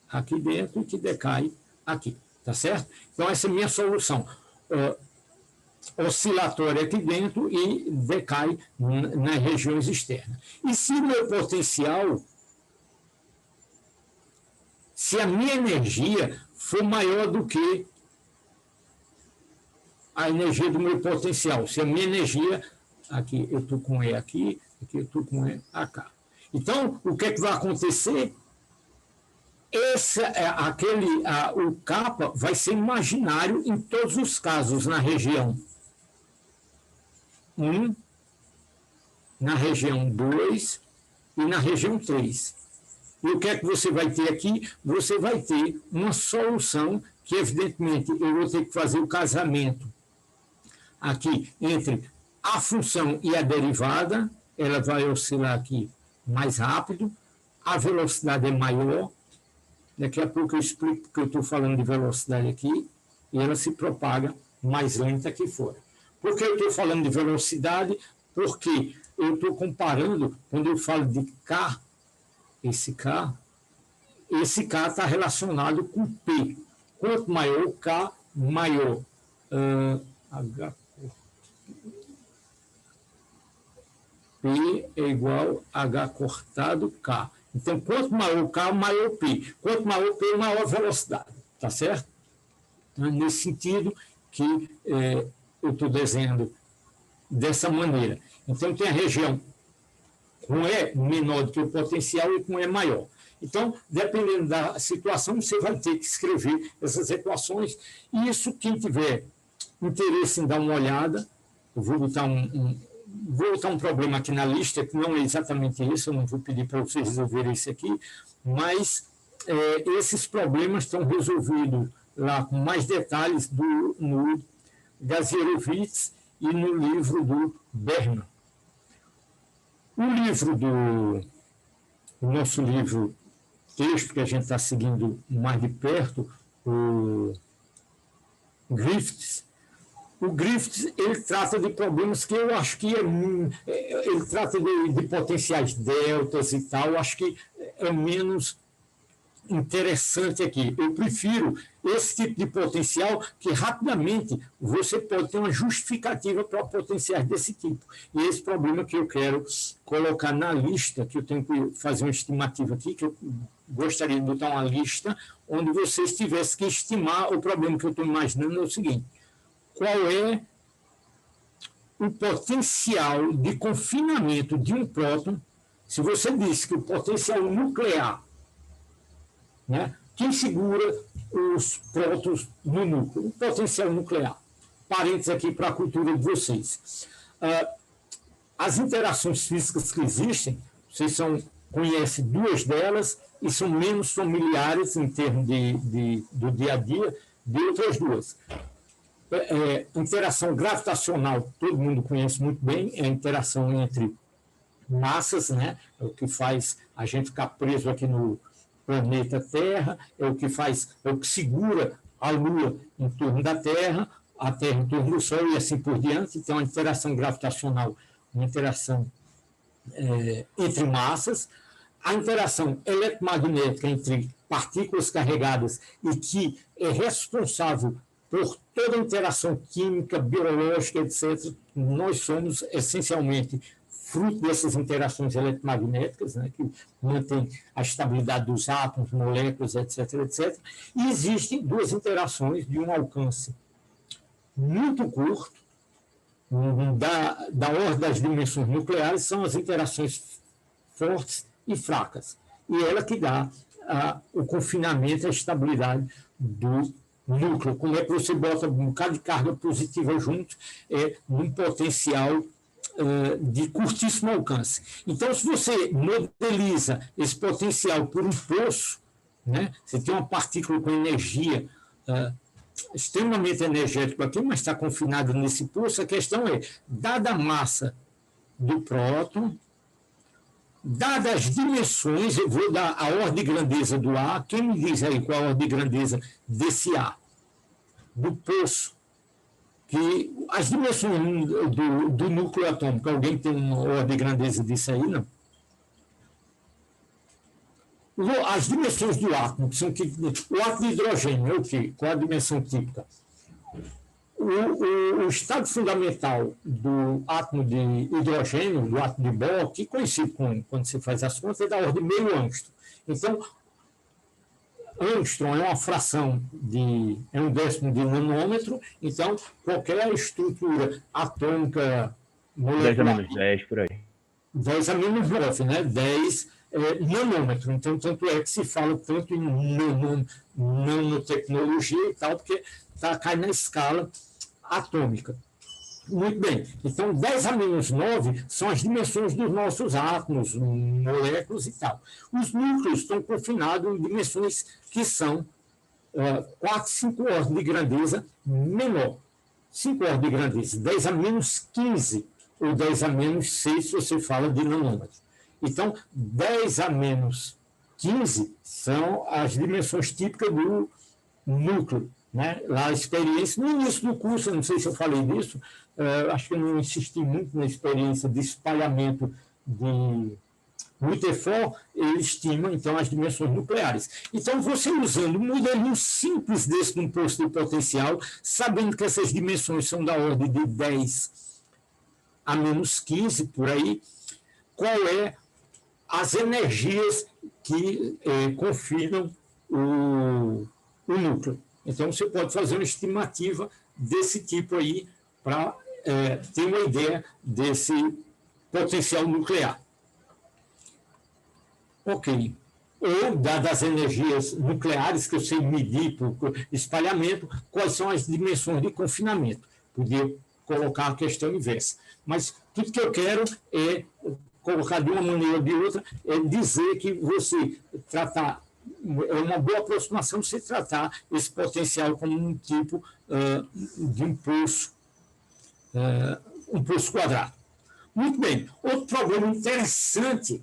aqui dentro e que decai aqui, tá certo? Então, essa é a minha solução. Oscilatória aqui dentro e decai nas regiões externas. E se o meu potencial, se a minha energia for maior do que a energia do meu potencial, se a minha energia, aqui eu estou com E aqui eu estou com E aqui. Então, o que é que vai acontecer? O kappa vai ser imaginário em todos os casos, na região 1, na região 2 e na região 3. E o que é que você vai ter aqui? Você vai ter uma solução que, evidentemente, eu vou ter que fazer o casamento aqui entre a função e a derivada, ela vai oscilar aqui mais rápido, a velocidade é maior, daqui a pouco eu explico porque eu estou falando de velocidade aqui, e ela se propaga mais lenta aqui fora. Por que eu estou falando de velocidade? Porque eu estou comparando, quando eu falo de K, esse K está relacionado com P. Quanto maior o K, maior H. P é igual a H cortado K. Então, quanto maior o K, maior o P. Quanto maior o P, maior a velocidade. Tá certo? Então, é nesse sentido que eu estou desenhando dessa maneira. Então, tem a região com E menor do que o potencial e com E maior. Então, dependendo da situação, você vai ter que escrever essas equações. E isso, quem tiver interesse em dar uma olhada, eu vou botar um problema aqui na lista, que não é exatamente isso, eu não vou pedir para vocês resolverem isso aqui, mas esses problemas estão resolvidos lá com mais detalhes no Gazierovitz e no livro do Berman. O nosso livro texto, que a gente está seguindo mais de perto, o Griffiths. O Griffiths, ele trata de problemas que eu acho que ele trata de potenciais deltas e tal, eu acho que é menos interessante aqui. Eu prefiro esse tipo de potencial que rapidamente você pode ter uma justificativa para potenciais desse tipo. E esse problema que eu quero colocar na lista, que eu tenho que fazer uma estimativa aqui, que eu gostaria de botar uma lista onde vocês tivessem que estimar o problema que eu estou imaginando é o seguinte: qual é o potencial de confinamento de um próton? Se você disse que o potencial nuclear, né, quem segura os prótons no núcleo? O potencial nuclear. Parênteses aqui para a cultura de vocês. As interações físicas que existem, vocês conhecem duas delas e são menos familiares em termos do dia a dia de outras duas. Interação gravitacional, todo mundo conhece muito bem, é a interação entre massas, né? É o que faz a gente ficar preso aqui no planeta Terra, é o que segura a Lua em torno da Terra, a Terra em torno do Sol e assim por diante. Então, a interação gravitacional, uma interação entre massas, a interação eletromagnética entre partículas carregadas e que é responsável por toda a interação química, biológica, etc. Nós somos essencialmente fruto dessas interações eletromagnéticas, né, que mantém a estabilidade dos átomos, moléculas, etc., etc. E existem duas interações de um alcance muito curto, da ordem das dimensões nucleares, são as interações fortes e fracas. E ela que dá o confinamento, a estabilidade do núcleo. Como é que você bota um bocado de carga positiva junto, num potencial de curtíssimo alcance. Então, se você modeliza esse potencial por um poço, né, você tem uma partícula com energia extremamente energética aqui, mas está confinada nesse poço, a questão é, dada a massa do próton, dadas as dimensões, eu vou dar a ordem de grandeza do A, quem me diz aí qual a ordem de grandeza desse A, do poço, que as dimensões do núcleo atômico, alguém tem uma ordem de grandeza disso aí, não? As dimensões do átomo, que são o átomo de hidrogênio, é o quê? Qual a dimensão típica? O estado fundamental do átomo de hidrogênio, do átomo de Bohr, que conhecido quando você faz as contas, é da ordem de meio angstrom. Então, angstrom é uma fração é um décimo de nanômetro, então qualquer estrutura atômica molecular... 10 a menos 10, por aí. 10 a menos 9, né? 10 nanômetro. Então, tanto é que se fala tanto em nanotecnologia e tal, porque cai na escala atômica. Muito bem. Então, 10 a menos 9 são as dimensões dos nossos átomos, moléculas e tal. Os núcleos estão confinados em dimensões que são 4, 5 ordens de grandeza menor. 5 ordens de grandeza. 10 a menos 15 ou 10 a menos 6, se você fala de nanômetro. Então, 10 a menos 15 são as dimensões típicas do núcleo. Né? Lá a experiência, no início do curso, não sei se eu falei disso, acho que eu não insisti muito na experiência de espalhamento de Rutherford, ele estima, então, as dimensões nucleares. Então, você usando um modelinho simples desse de um posto de potencial, sabendo que essas dimensões são da ordem de 10 a menos 15, por aí, qual é as energias que confinam o núcleo. Então, você pode fazer uma estimativa desse tipo aí para ter uma ideia desse potencial nuclear. Ok. Ou, dadas as energias nucleares que eu sei medir por espalhamento, quais são as dimensões de confinamento. Podia colocar a questão inversa. Mas tudo que eu quero é colocar de uma maneira ou de outra, é dizer que você tratar, é uma boa aproximação você tratar esse potencial como um tipo de um poço quadrado. Muito bem. Outro problema interessante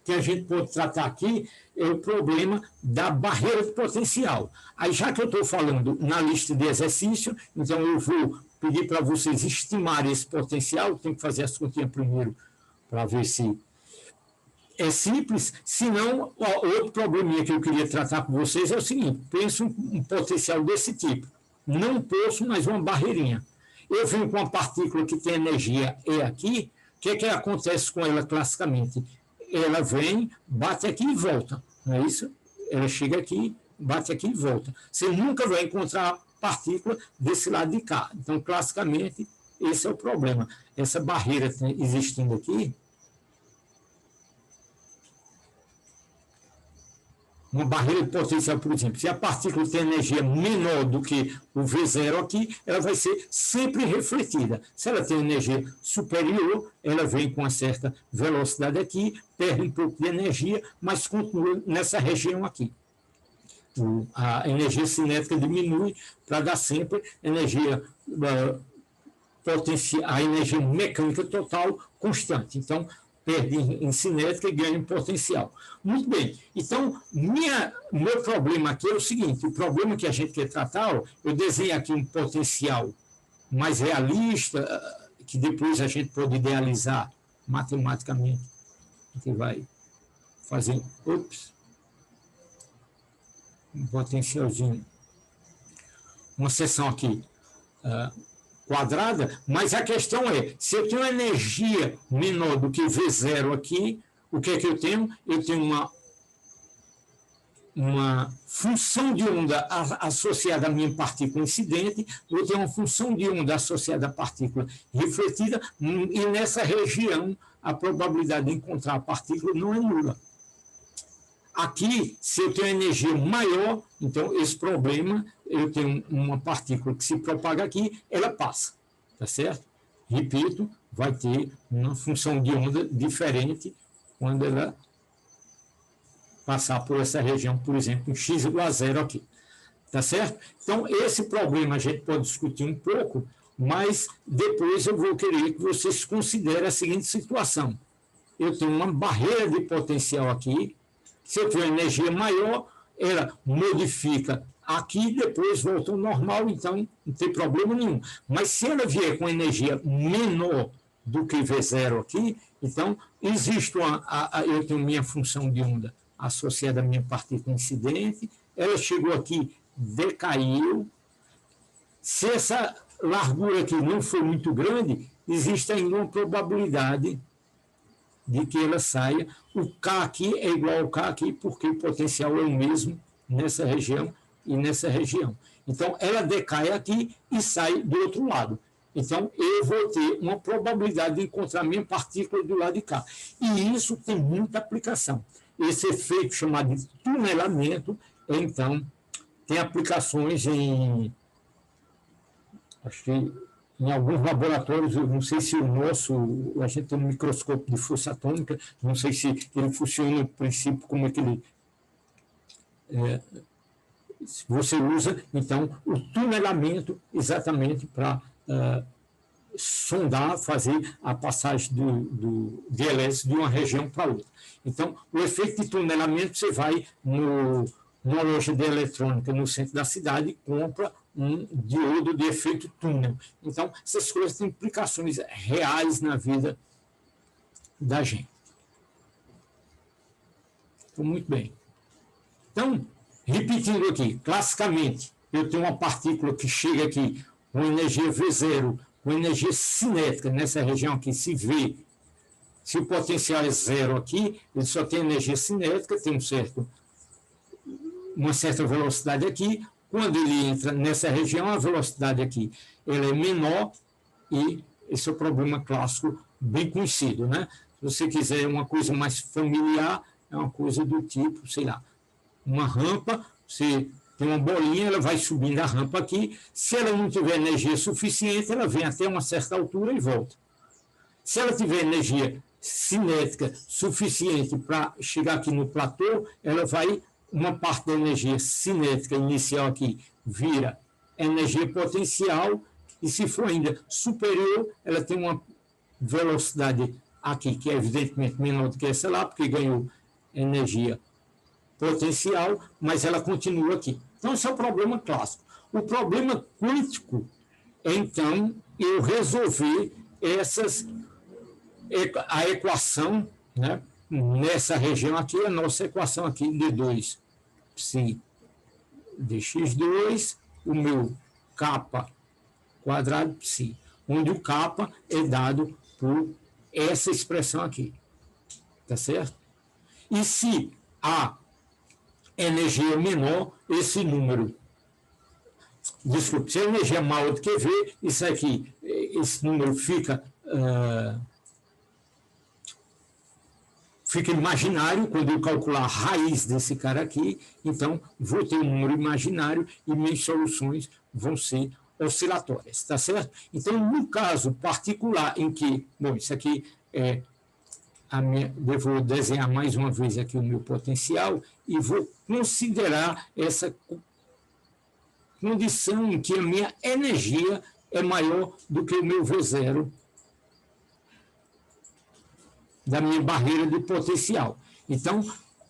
que a gente pode tratar aqui é o problema da barreira de potencial. Aí, já que eu estou falando na lista de exercício, então eu vou pedir para vocês estimarem esse potencial, tenho que fazer as continhas primeiro para ver se é simples. Se não, outro probleminha que eu queria tratar com vocês é o seguinte: pensa um potencial desse tipo, não um poço, mas uma barreirinha. Eu venho com uma partícula que tem energia E aqui, o que acontece com ela classicamente? Ela vem, bate aqui e volta, não é isso? Ela chega aqui, bate aqui e volta. Você nunca vai encontrar partícula desse lado de cá. Então, classicamente, esse é o problema. Essa barreira existindo aqui, uma barreira de potencial, por exemplo, se a partícula tem energia menor do que o V0 aqui, ela vai ser sempre refletida. Se ela tem energia superior, ela vem com uma certa velocidade aqui, perde um pouco de energia, mas continua nessa região aqui. A energia cinética diminui para dar sempre energia a energia mecânica total constante. Então, perde em cinética e ganha em potencial. Muito bem. Então, meu problema aqui é o seguinte: o problema que a gente quer tratar, eu desenho aqui um potencial mais realista, que depois a gente pode idealizar matematicamente. A gente vai fazer, um potencialzinho, uma seção aqui quadrada, mas a questão é, se eu tenho energia menor do que V0 aqui, o que é que eu tenho? Eu tenho uma função de onda associada à minha partícula incidente, eu tenho uma função de onda associada à partícula refletida, e nessa região a probabilidade de encontrar a partícula não é nula. Aqui, se eu tenho energia maior, então esse problema, eu tenho uma partícula que se propaga aqui, ela passa, tá certo? Repito, vai ter uma função de onda diferente quando ela passar por essa região, por exemplo, em x igual a 0 aqui, tá certo? Então, esse problema a gente pode discutir um pouco, mas depois eu vou querer que vocês considerem a seguinte situação: eu tenho uma barreira de potencial aqui. Se eu tiver energia maior, ela modifica aqui e depois volta ao normal, então não tem problema nenhum. Mas se ela vier com energia menor do que V0 aqui, então existe eu tenho minha função de onda associada à minha partícula incidente, ela chegou aqui, decaiu. Se essa largura aqui não for muito grande, existe ainda uma probabilidade de que ela saia. O K aqui é igual ao K aqui, porque o potencial é o mesmo nessa região e nessa região. Então, ela decai aqui e sai do outro lado. Então, eu vou ter uma probabilidade de encontrar a minha partícula do lado de cá. E isso tem muita aplicação. Esse efeito chamado de tunelamento, então, tem aplicações acho que em alguns laboratórios, eu não sei se o nosso, a gente tem um microscópio de força atômica, não sei se ele funciona no princípio, como é que ele... você usa, então, o tunelamento exatamente para sondar, fazer a passagem de elétrons de uma região para outra. Então, o efeito de tunelamento, você vai numa loja de eletrônica no centro da cidade e compra um diodo de efeito túnel. Então, essas coisas têm implicações reais na vida da gente. Então, muito bem. Então, repetindo aqui, classicamente, eu tenho uma partícula que chega aqui com energia V0, com energia cinética nessa região aqui, se V. Se o potencial é zero aqui, ele só tem energia cinética, tem uma certa velocidade aqui. Quando ele entra nessa região, a velocidade aqui ela é menor e esse é o problema clássico bem conhecido, né? Se você quiser uma coisa mais familiar, é uma coisa do tipo, sei lá, uma rampa, você tem uma bolinha, ela vai subindo a rampa aqui, se ela não tiver energia suficiente, ela vem até uma certa altura e volta. Se ela tiver energia cinética suficiente para chegar aqui no platô, ela vai, uma parte da energia cinética inicial aqui vira energia potencial, e se for ainda superior, ela tem uma velocidade aqui, que é evidentemente menor do que essa lá, porque ganhou energia potencial, mas ela continua aqui. Então, esse é o problema clássico. O problema quântico é, então, eu resolver a equação, né, nessa região aqui, a nossa equação aqui, D2 psi dx2, o meu kappa quadrado psi, onde o kappa é dado por essa expressão aqui. Tá certo? E se a energia é menor, esse número... Desculpe, se a energia é maior do que V, isso aqui, esse número fica imaginário quando eu calcular a raiz desse cara aqui, então vou ter um número imaginário e minhas soluções vão ser oscilatórias, tá certo? Então, no caso particular em que, bom, isso aqui é eu vou desenhar mais uma vez aqui o meu potencial e vou considerar essa condição em que a minha energia é maior do que o meu V0 da minha barreira de potencial. Então,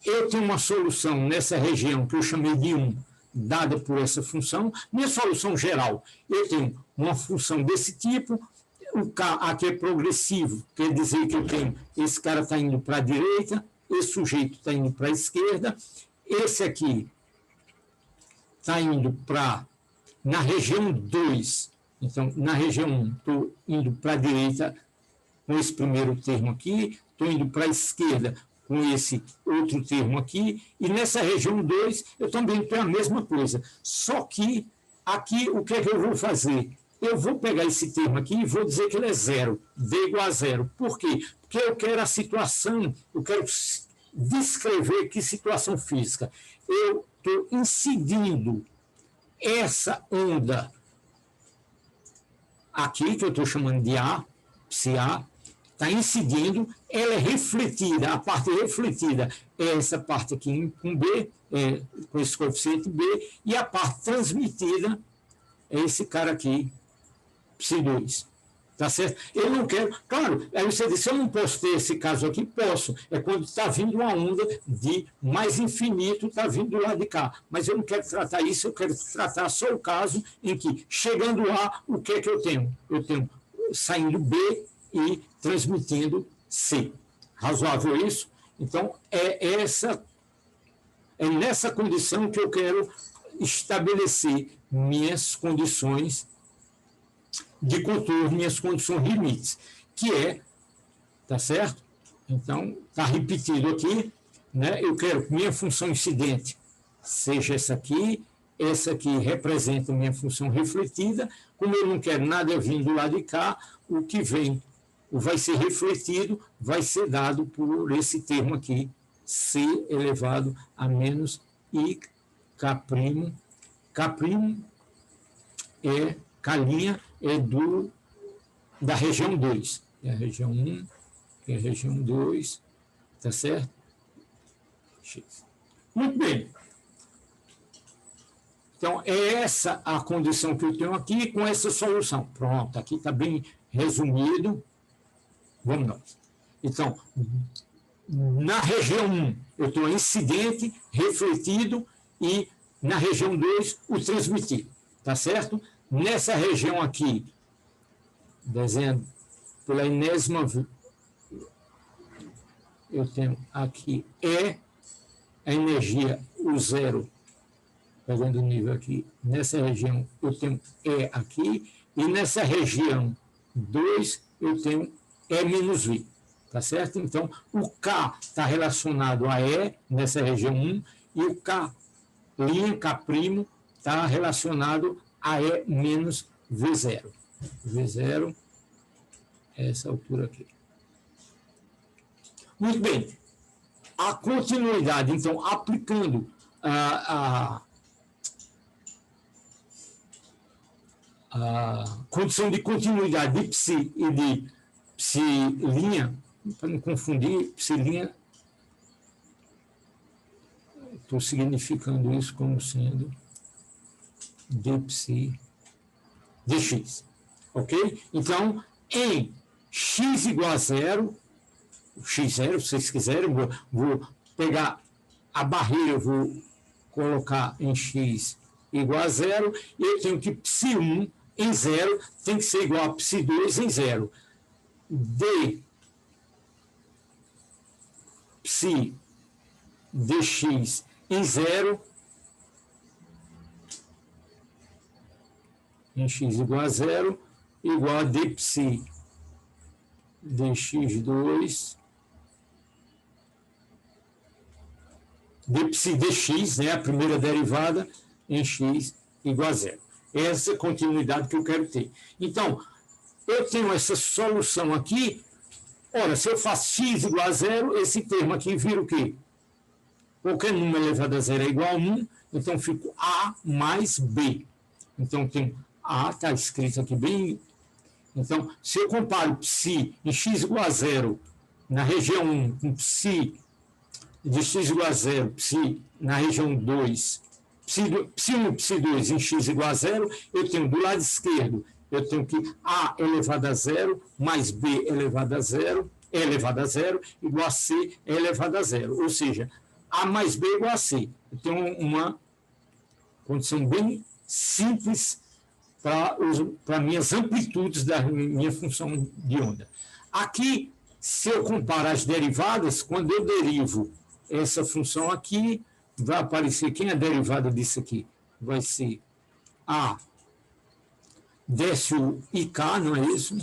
eu tenho uma solução nessa região que eu chamei de 1, dada por essa função. Minha solução geral, eu tenho uma função desse tipo, o K aqui é progressivo, quer dizer que eu tenho, esse cara está indo para a direita, esse sujeito está indo para a esquerda, esse aqui está indo na região 2, então, na região 1, estou indo para a direita com esse primeiro termo aqui, estou indo para a esquerda com esse outro termo aqui, e nessa região 2 eu também tenho a mesma coisa, só que aqui o que é que eu vou fazer? Eu vou pegar esse termo aqui e vou dizer que ele é zero, D igual a zero. Por quê? Porque eu quero a situação, eu quero descrever que situação física. Eu estou incidindo essa onda aqui, que eu estou chamando de A, psi A, está incidindo, ela é refletida, a parte refletida é essa parte aqui com B, com esse coeficiente B, e a parte transmitida é esse cara aqui, psi2. Tá certo? Eu não quero... Claro, aí você diz, eu não posso ter esse caso aqui? Posso. É quando está vindo uma onda de mais infinito, está vindo do lado de cá. Mas eu não quero tratar isso, eu quero tratar só o caso em que, chegando lá, o que é que eu tenho? Eu tenho saindo B e transmitindo C. Razoável isso? Então, é nessa condição que eu quero estabelecer minhas condições de contorno, minhas condições limites, que é, tá certo? Então, está repetido aqui, né? Eu quero que minha função incidente seja essa aqui, essa aqui representa minha função refletida. Como eu não quero nada vindo do lado de cá, o que vem vai ser refletido, vai ser dado por esse termo aqui, C elevado a menos I K'. K' é, K' é da região 2. É a região 1, é a região 2, tá certo? X. Muito bem. Então, é essa a condição que eu tenho aqui com essa solução. Pronto, aqui está bem resumido. Vamos nós. Então, na região 1, eu tenho incidente, refletido, e na região 2, o transmitido. Tá certo? Nessa região aqui, desenho pela enésima vez, eu tenho aqui a energia, o zero, pegando o nível aqui, nessa região eu tenho E aqui, e nessa região 2 eu tenho E menos V, tá certo? Então, o K está relacionado a E, nessa região 1, e o K', K', está relacionado a E menos V0. V0 é essa altura aqui. Muito bem. A continuidade, então, aplicando a condição de continuidade de psi e de psi', para não confundir, psi', estou significando isso como sendo d psi dx. Ok? Então, em x igual a zero, x0, se vocês quiserem, vou pegar a barreira, vou colocar em x igual a zero, e eu tenho que psi1 em zero tem que ser igual a psi2 em zero. D psi dx em zero, em x igual a zero, igual a d psi dx2, d psi dx, né, a primeira derivada, em x igual a zero. Essa é a continuidade que eu quero ter. Então, eu tenho essa solução aqui. Ora, se eu faço x igual a zero, esse termo aqui vira o quê? Qualquer número elevado a zero é igual a 1, então fico A mais B. Então, tem A, está escrito aqui bem. Então, se eu comparo psi em x igual a zero na região 1 com psi de x igual a zero, psi na região 2, psi1 e psi2 em x igual a zero, eu tenho do lado esquerdo, eu tenho que A elevado a zero mais B elevado a zero, E elevado a zero, igual a C elevado a zero. Ou seja, A mais B igual a C. Eu tenho uma condição bem simples para minhas amplitudes da minha função de onda. Aqui, se eu comparar as derivadas, quando eu derivo essa função aqui, vai aparecer, quem é a derivada disso aqui? Vai ser A, desce o IK, não é isso?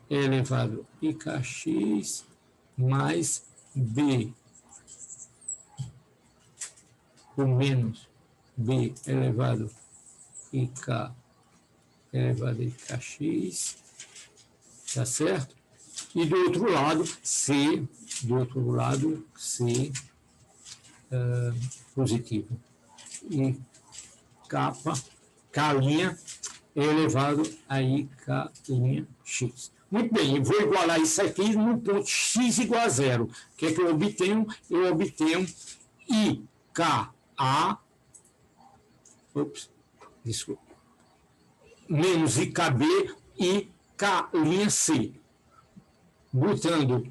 E elevado a IKX mais B, o menos B elevado a IK elevado a IKX, tá certo? E do outro lado, C positivo. E K' é elevado a IK'X. Muito bem, eu vou igualar isso aqui no ponto x igual a zero. O que é que eu obtenho? Eu obtenho IKA, menos IKB e K'C. Botando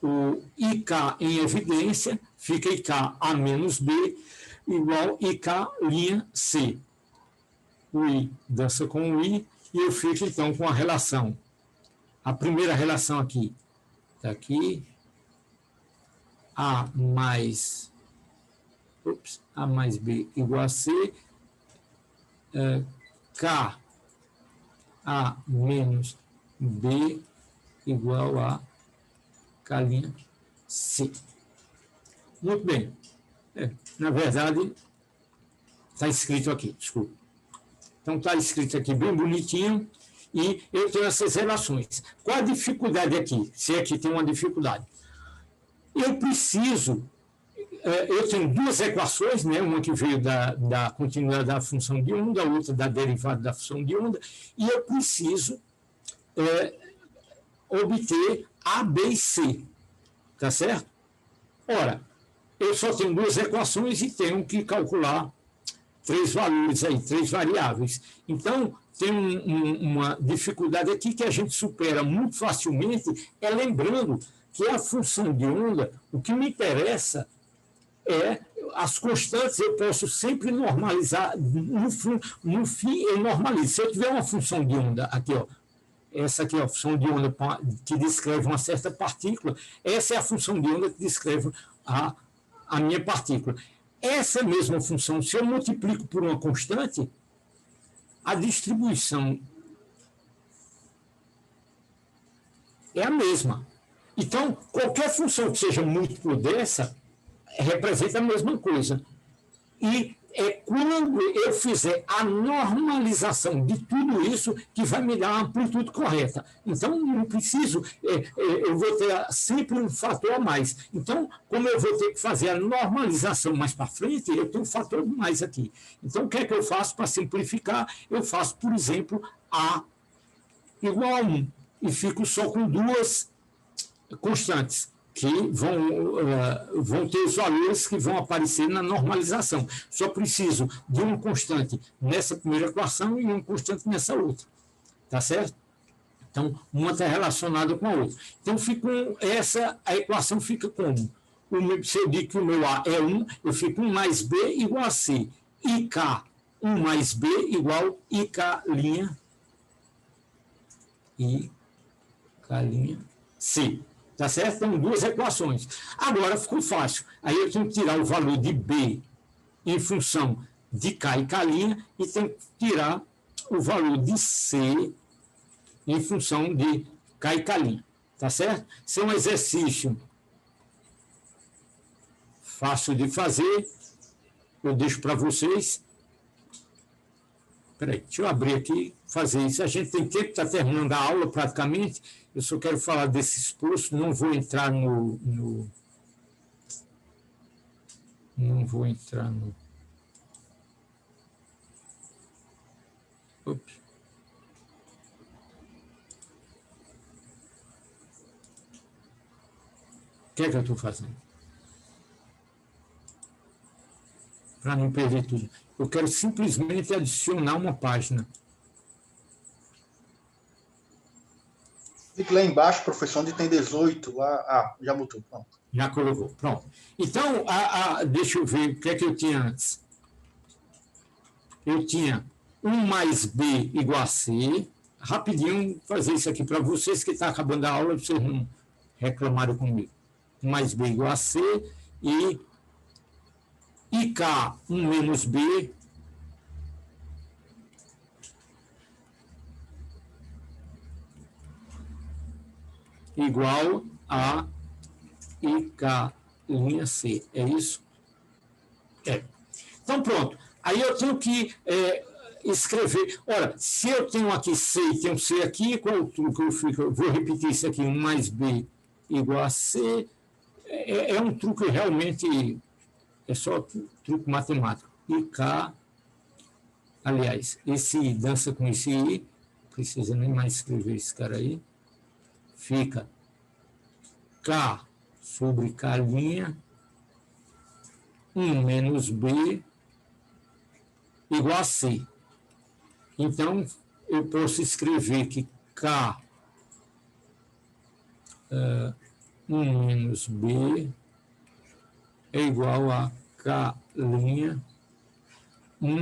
o IK em evidência, fica IK A menos B igual IK'C. O I dança com o I, e eu fico então com a relação. A primeira relação aqui, está aqui, A mais B igual a C, K A menos B igual a K'C. Muito bem. Na verdade, está escrito aqui, desculpa. Então, está escrito aqui bem bonitinho, e eu tenho essas relações. Qual a dificuldade aqui? Se aqui tem uma dificuldade. Eu tenho duas equações, né? Uma que veio da continuidade da função de onda, a outra da derivada da função de onda, e eu preciso obter A, B e C, tá certo? Ora, eu só tenho duas equações e tenho que calcular três valores aí, três variáveis. Então, tem uma dificuldade aqui que a gente supera muito facilmente, lembrando que a função de onda, o que me interessa as constantes, eu posso sempre normalizar, no fim eu normalizo. Se eu tiver uma função de onda, aqui, ó, essa aqui é a função de onda que descreve uma certa partícula, essa é a função de onda que descreve a minha partícula. Essa mesma função, se eu multiplico por uma constante, a distribuição é a mesma. Então, qualquer função que seja múltiplo dessa, representa a mesma coisa. E é quando eu fizer a normalização de tudo isso que vai me dar a amplitude correta. Então, não preciso, eu vou ter sempre um fator a mais. Então, como eu vou ter que fazer a normalização mais para frente, eu tenho um fator mais aqui. Então, o que é que eu faço para simplificar? Eu faço, por exemplo, A igual a 1, e fico só com duas constantes, que vão ter os valores que vão aparecer na normalização. Só preciso de uma constante nessa primeira equação e uma constante nessa outra. Tá certo? Então, uma está relacionada com a outra. Então, a equação fica como? Se eu digo que o meu A é 1, eu fico 1 mais B igual a C. IK 1 mais B igual IK linha C. Tá certo? Então, duas equações. Agora ficou fácil. Aí eu tenho que tirar o valor de B em função de K e K' e tenho que tirar o valor de C em função de K e K'. Tá certo? Isso é um exercício fácil de fazer. Eu deixo para vocês. Espera aí, deixa eu abrir aqui, fazer isso. A gente tem tempo, está terminando a aula praticamente. Eu só quero falar desse exposto, não vou entrar não vou entrar no... Ops. O que é que eu estou fazendo? Para não perder tudo. Eu quero simplesmente adicionar uma página. Clique lá embaixo, professor, onde tem 18. Já botou, pronto. Já colocou, pronto. Então, deixa eu ver o que é que eu tinha antes. Eu tinha 1 mais B igual a C. Rapidinho, fazer isso aqui para vocês, que está acabando a aula, vocês não reclamaram comigo. 1 mais B igual a C e IK 1 menos B igual a IK linha C. É isso? Então, pronto. Aí eu tenho que escrever. Ora, se eu tenho aqui C e tenho C aqui, qual é o truque eu fico? Eu vou repetir isso aqui. 1 mais B igual a C. É um truque realmente... É só truque matemático. IK... Aliás, esse dança com esse I. Precisa nem mais escrever esse cara aí. Fica K sobre K', 1 menos B igual a C. Então, eu posso escrever que K 1 menos B é igual a K', 1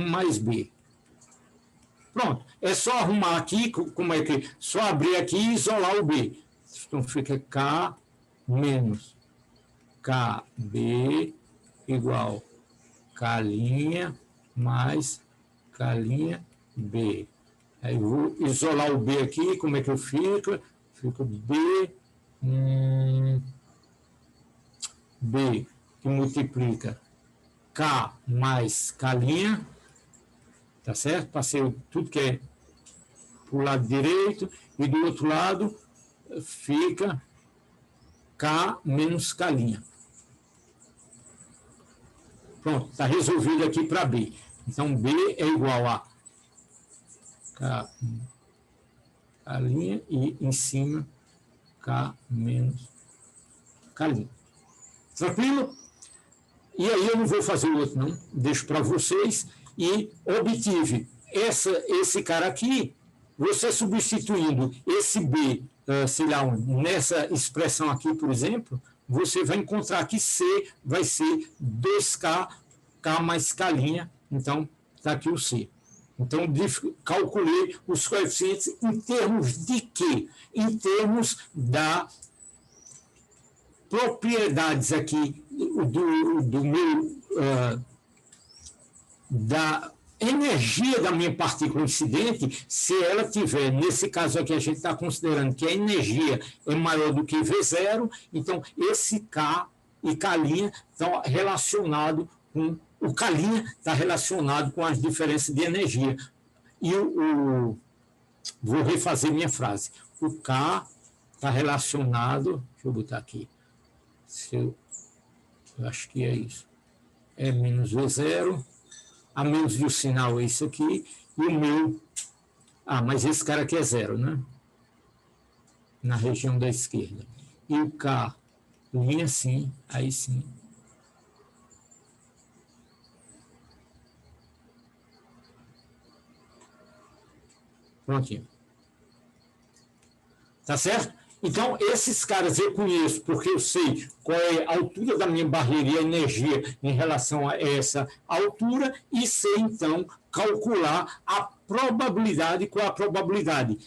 mais B. Pronto. É só arrumar aqui, como é que... Só abrir aqui e isolar o B. Então, fica K menos KB igual K' mais K', Aí eu vou isolar o B aqui, como é que eu fico? Fica B que multiplica K mais K', tá certo? Passei tudo que é para o lado direito, e do outro lado fica K menos K'. Pronto, está resolvido aqui para B. Então, B é igual a K e em cima K menos K'. Tranquilo? E aí eu não vou fazer o outro, não. Deixo para vocês. E obtive esse cara aqui, você substituindo esse B, sei lá, nessa expressão aqui, por exemplo, você vai encontrar que C vai ser 2K, K mais K'. Então, está aqui o C. Então, calculei os coeficientes em termos de quê? Em termos da propriedades aqui do meu da energia da minha partícula incidente, se ela tiver, nesse caso aqui a gente está considerando que a energia é maior do que V0, então esse K e K' estão relacionados com o K' está relacionado com as diferenças de energia. E vou refazer minha frase. O K está relacionado, deixa eu botar aqui, eu acho que é isso, é menos V0, a menos de o sinal é isso aqui, e o meu, mas esse cara aqui é 0, né? Na região da esquerda. E o K, assim, aí sim. Prontinho. Tá certo? Então, esses caras eu conheço, porque eu sei qual é a altura da minha barreira e a energia em relação a essa altura, e sei, então, calcular a probabilidade, qual a probabilidade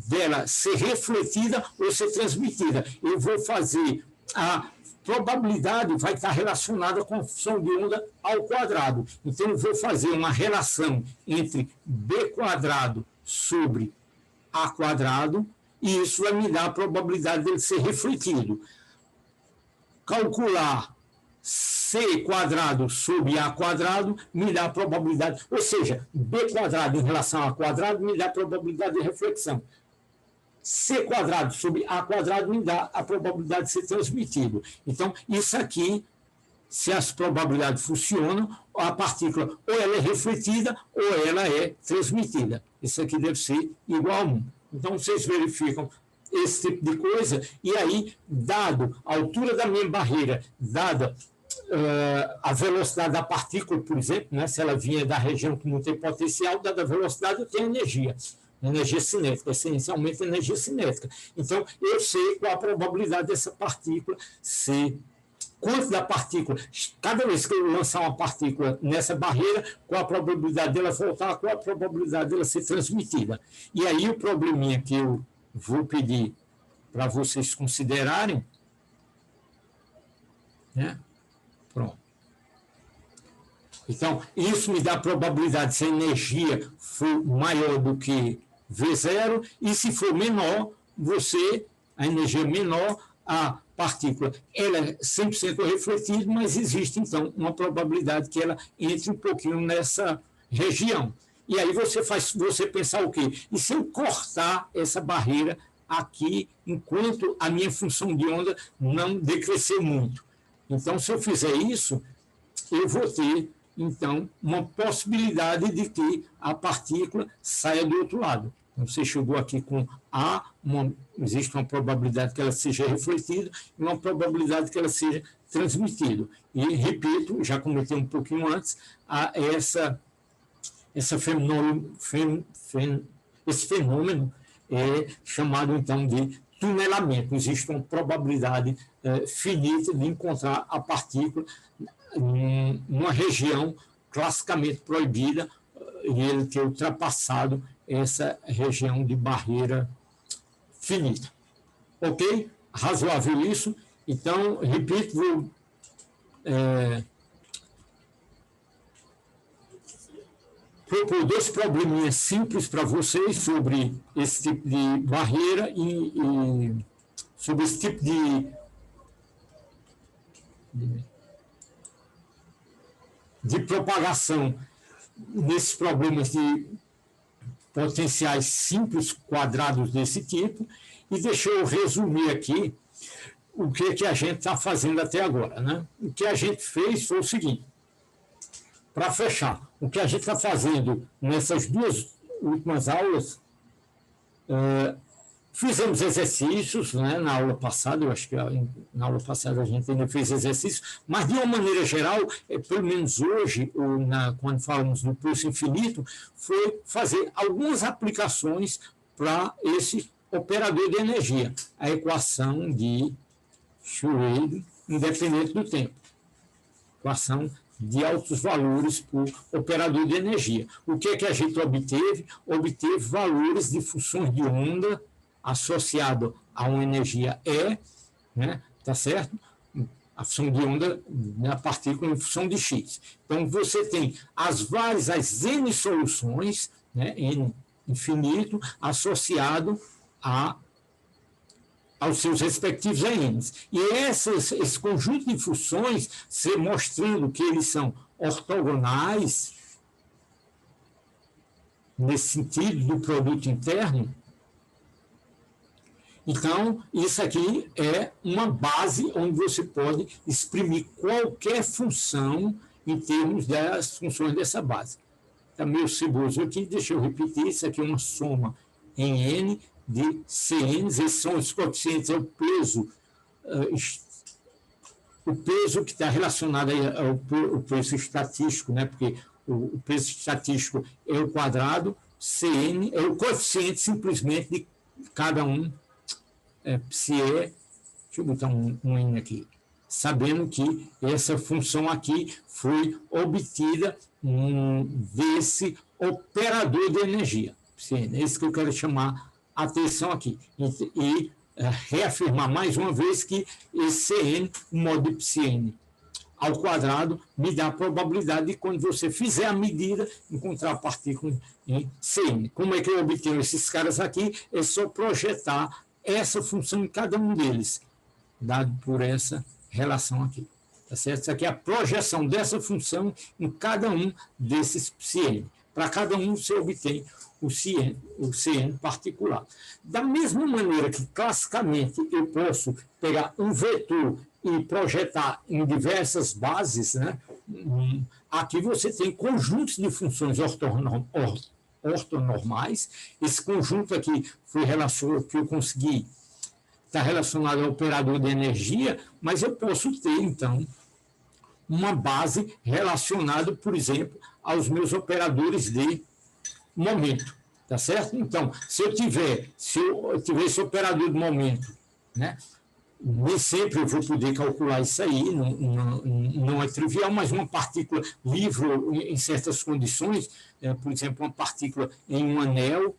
dela ser refletida ou ser transmitida. Eu vou fazer a probabilidade, vai estar relacionada com a função de onda ao quadrado. Então, eu vou fazer uma relação entre B² sobre A², e isso vai me dar a probabilidade dele ser refletido. Calcular C² sobre A² me dá a probabilidade, ou seja, B² em relação a A² me dá a probabilidade de reflexão. C² sobre A² me dá a probabilidade de ser transmitido. Então, isso aqui, se as probabilidades funcionam, a partícula ou ela é refletida ou ela é transmitida. Isso aqui deve ser igual a 1. Então, vocês verificam esse tipo de coisa, e aí, dado a altura da minha barreira, dada a velocidade da partícula, por exemplo, né, se ela vinha da região que não tem potencial, dada a velocidade, eu tenho energia cinética, essencialmente energia cinética. Então, eu sei qual a probabilidade dessa partícula ser. Quanto da partícula, cada vez que eu lançar uma partícula nessa barreira, qual a probabilidade dela voltar, qual a probabilidade dela ser transmitida. E aí o probleminha que eu vou pedir para vocês considerarem, né? Pronto. Então, isso me dá a probabilidade se a energia for maior do que V0, e se for menor, a energia menor, a partícula, ela é 100% refletida, mas existe, então, uma probabilidade que ela entre um pouquinho nessa região. E aí você pensar o quê? E se eu cortar essa barreira aqui, enquanto a minha função de onda não decrescer muito? Então, se eu fizer isso, eu vou ter, então, uma possibilidade de que a partícula saia do outro lado. Então, você chegou aqui com existe uma probabilidade que ela seja refletida e uma probabilidade que ela seja transmitida. E, repito, já comentei um pouquinho antes, esse fenômeno é chamado, então, de tunelamento. Existe uma probabilidade finita de encontrar a partícula em uma região classicamente proibida, e ele ter ultrapassado essa região de barreira finita. Ok? Razoável isso? Então, repito, vou propor 2 probleminhas simples para vocês sobre esse tipo de barreira e sobre esse tipo de de propagação nesses problemas de potenciais simples quadrados desse tipo, e deixa eu resumir aqui o que a gente está fazendo até agora, né? O que a gente fez foi o seguinte, para fechar, o que a gente está fazendo nessas duas últimas aulas, fizemos exercícios, né, na aula passada, eu acho que na aula passada a gente ainda fez exercícios, mas de uma maneira geral, pelo menos hoje, quando falamos do pulso infinito, foi fazer algumas aplicações para esse operador de energia, a equação de Schrödinger, independente do tempo. Equação de altos valores por operador de energia. O que a gente obteve? Obteve valores de funções de onda associado a uma energia E, né, tá certo? A função de onda da partícula em função de x. Então, você tem as N soluções, né, N infinito, associado aos seus respectivos N's. E esse conjunto de funções, se mostrando que eles são ortogonais, nesse sentido do produto interno, então, isso aqui é uma base onde você pode exprimir qualquer função em termos das funções dessa base. Está meio ceboso aqui, deixa eu repetir, isso aqui é uma soma em N de CNs, esses são os coeficientes, é o peso que está relacionado ao peso estatístico, né? Porque o peso estatístico é o quadrado, CN é o coeficiente simplesmente de cada um, psi, deixa eu botar um N aqui, sabendo que essa função aqui foi obtida desse operador de energia, psi. É isso que eu quero chamar a atenção aqui. E reafirmar mais uma vez que esse Cn, o modo de psi ao quadrado, me dá a probabilidade de, quando você fizer a medida, encontrar a partícula em Cn. Como é que eu obtenho esses caras aqui? É só projetar essa função em cada um deles, dado por essa relação aqui. Tá certo? Isso aqui é a projeção dessa função em cada um desses psi. Para cada um você obtém o Cn particular. Da mesma maneira que, classicamente, eu posso pegar um vetor e projetar em diversas bases, né? Aqui você tem conjuntos de funções ortonormais. Esse conjunto aqui foi que eu consegui, está relacionado ao operador de energia, mas eu posso ter, então, uma base relacionada, por exemplo, aos meus operadores de momento, tá certo? Então, se eu tiver esse operador de momento, né, nem sempre eu vou poder calcular isso aí, não é trivial, mas uma partícula livre em certas condições, por exemplo, uma partícula em um anel,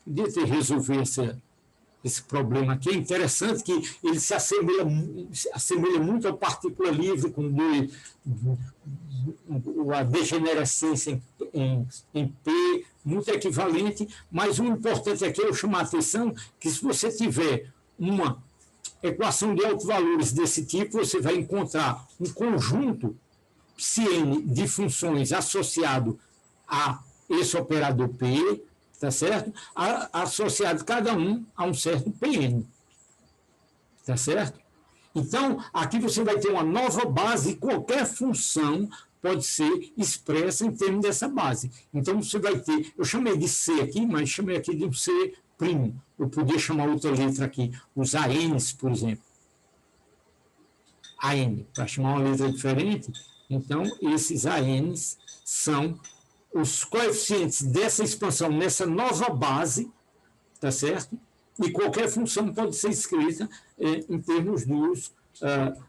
podia ter resolver esse problema aqui. É interessante que ele se assemelha muito à partícula livre, com a degenerescência em P, muito equivalente, mas o importante aqui é eu chamar a atenção que, se você tiver uma equação de altos valores desse tipo, você vai encontrar um conjunto psi de funções associado a esse operador P, tá certo? Associado cada um a um certo Pn, tá certo? Então, aqui você vai ter uma nova base e qualquer função pode ser expressa em termos dessa base. Então, você vai ter, eu chamei de C aqui, mas chamei aqui de um C'. Eu podia chamar outra letra aqui, os ANs, por exemplo. AN, para chamar uma letra diferente. Então, esses ANs são os coeficientes dessa expansão nessa nova base, tá certo? E qualquer função pode ser escrita em termos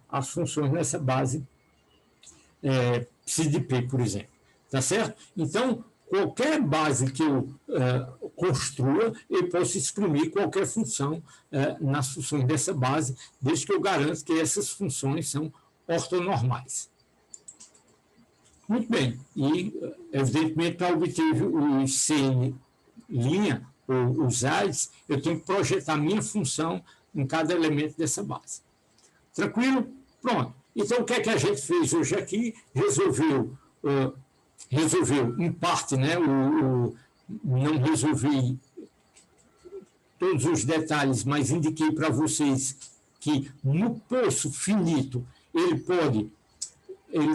as funções nessa base psi de P, por exemplo. Tá certo? Então, qualquer base que eu construa, eu posso exprimir qualquer função nas funções dessa base, desde que eu garanto que essas funções são ortonormais. Muito bem. E, evidentemente, para obter os Cn' ou os As, eu tenho que projetar minha função em cada elemento dessa base. Tranquilo? Pronto. Então, o que é que a gente fez hoje aqui? Resolveu em parte, né? Não resolvi todos os detalhes, mas indiquei para vocês que no poço finito ele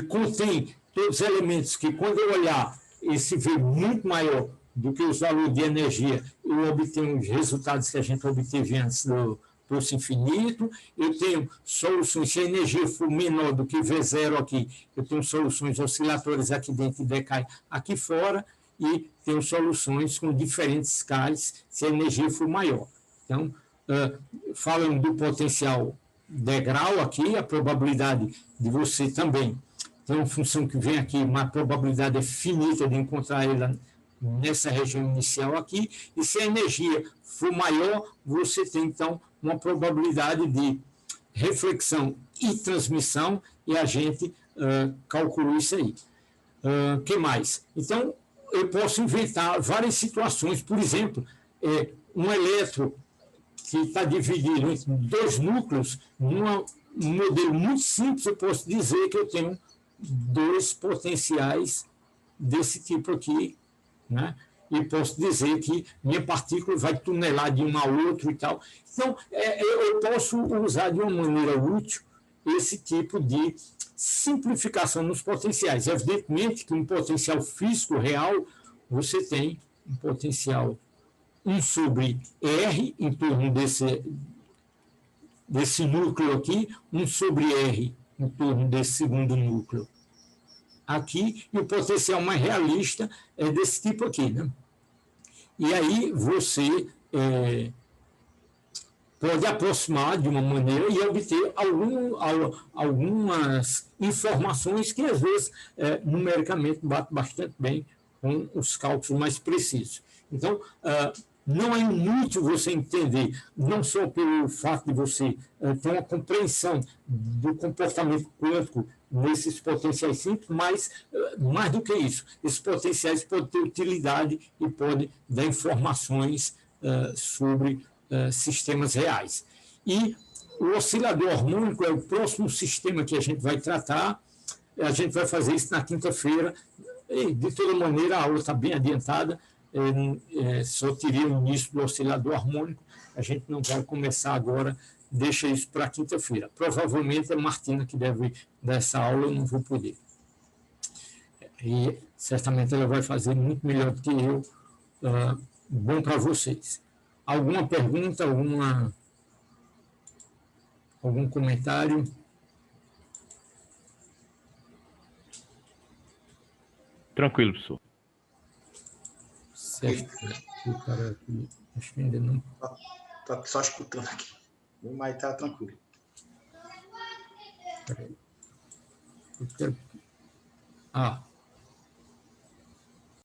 contém todos os elementos que, quando eu olhar esse V muito maior do que os valores de energia, eu obtenho os resultados que a gente obteve antes do poço infinito. Eu tenho soluções, se a energia for menor do que V0 aqui, eu tenho soluções oscilatórias aqui dentro e decai aqui fora, e tenho soluções com diferentes escalas se a energia for maior. Então, falando do potencial degrau aqui, a probabilidade de você também ter uma função que vem aqui, mas a probabilidade é finita de encontrar ela nessa região inicial aqui, e se a energia for maior, você tem, então, uma probabilidade de reflexão e transmissão, e a gente calculou isso aí. Que mais? Então, eu posso inventar várias situações, por exemplo, um elétron que está dividido em dois núcleos, num modelo muito simples, eu posso dizer que eu tenho dois potenciais desse tipo aqui, né? E posso dizer que minha partícula vai tunelar de um a outro e tal. Então, eu posso usar de uma maneira útil esse tipo de simplificação nos potenciais. Evidentemente que um potencial físico real, você tem um potencial 1 sobre R em torno desse núcleo aqui, 1 sobre R em torno desse segundo núcleo aqui, e o potencial mais realista é desse tipo aqui, né? E aí você pode aproximar de uma maneira e obter algumas informações que, às vezes, numericamente batem bastante bem com os cálculos mais precisos. Então, não é inútil você entender, não só pelo fato de você ter uma compreensão do comportamento quântico nesses potenciais simples, mas, mais do que isso, esses potenciais podem ter utilidade e podem dar informações sobre sistemas reais. E o oscilador harmônico é o próximo sistema que a gente vai tratar. A gente vai fazer isso na quinta-feira. De toda maneira, a aula está bem adiantada. Só teria o início do oscilador harmônico. A gente não vai começar agora, deixa isso para quinta-feira. Provavelmente é Martina que deve dar essa aula, eu não vou poder. E certamente ela vai fazer muito melhor do que eu. Bom para vocês. Alguma pergunta, algum comentário? Tranquilo, professor. Certo. Acho que ainda não. Estou só escutando aqui. Mas está tranquilo. Eu quero...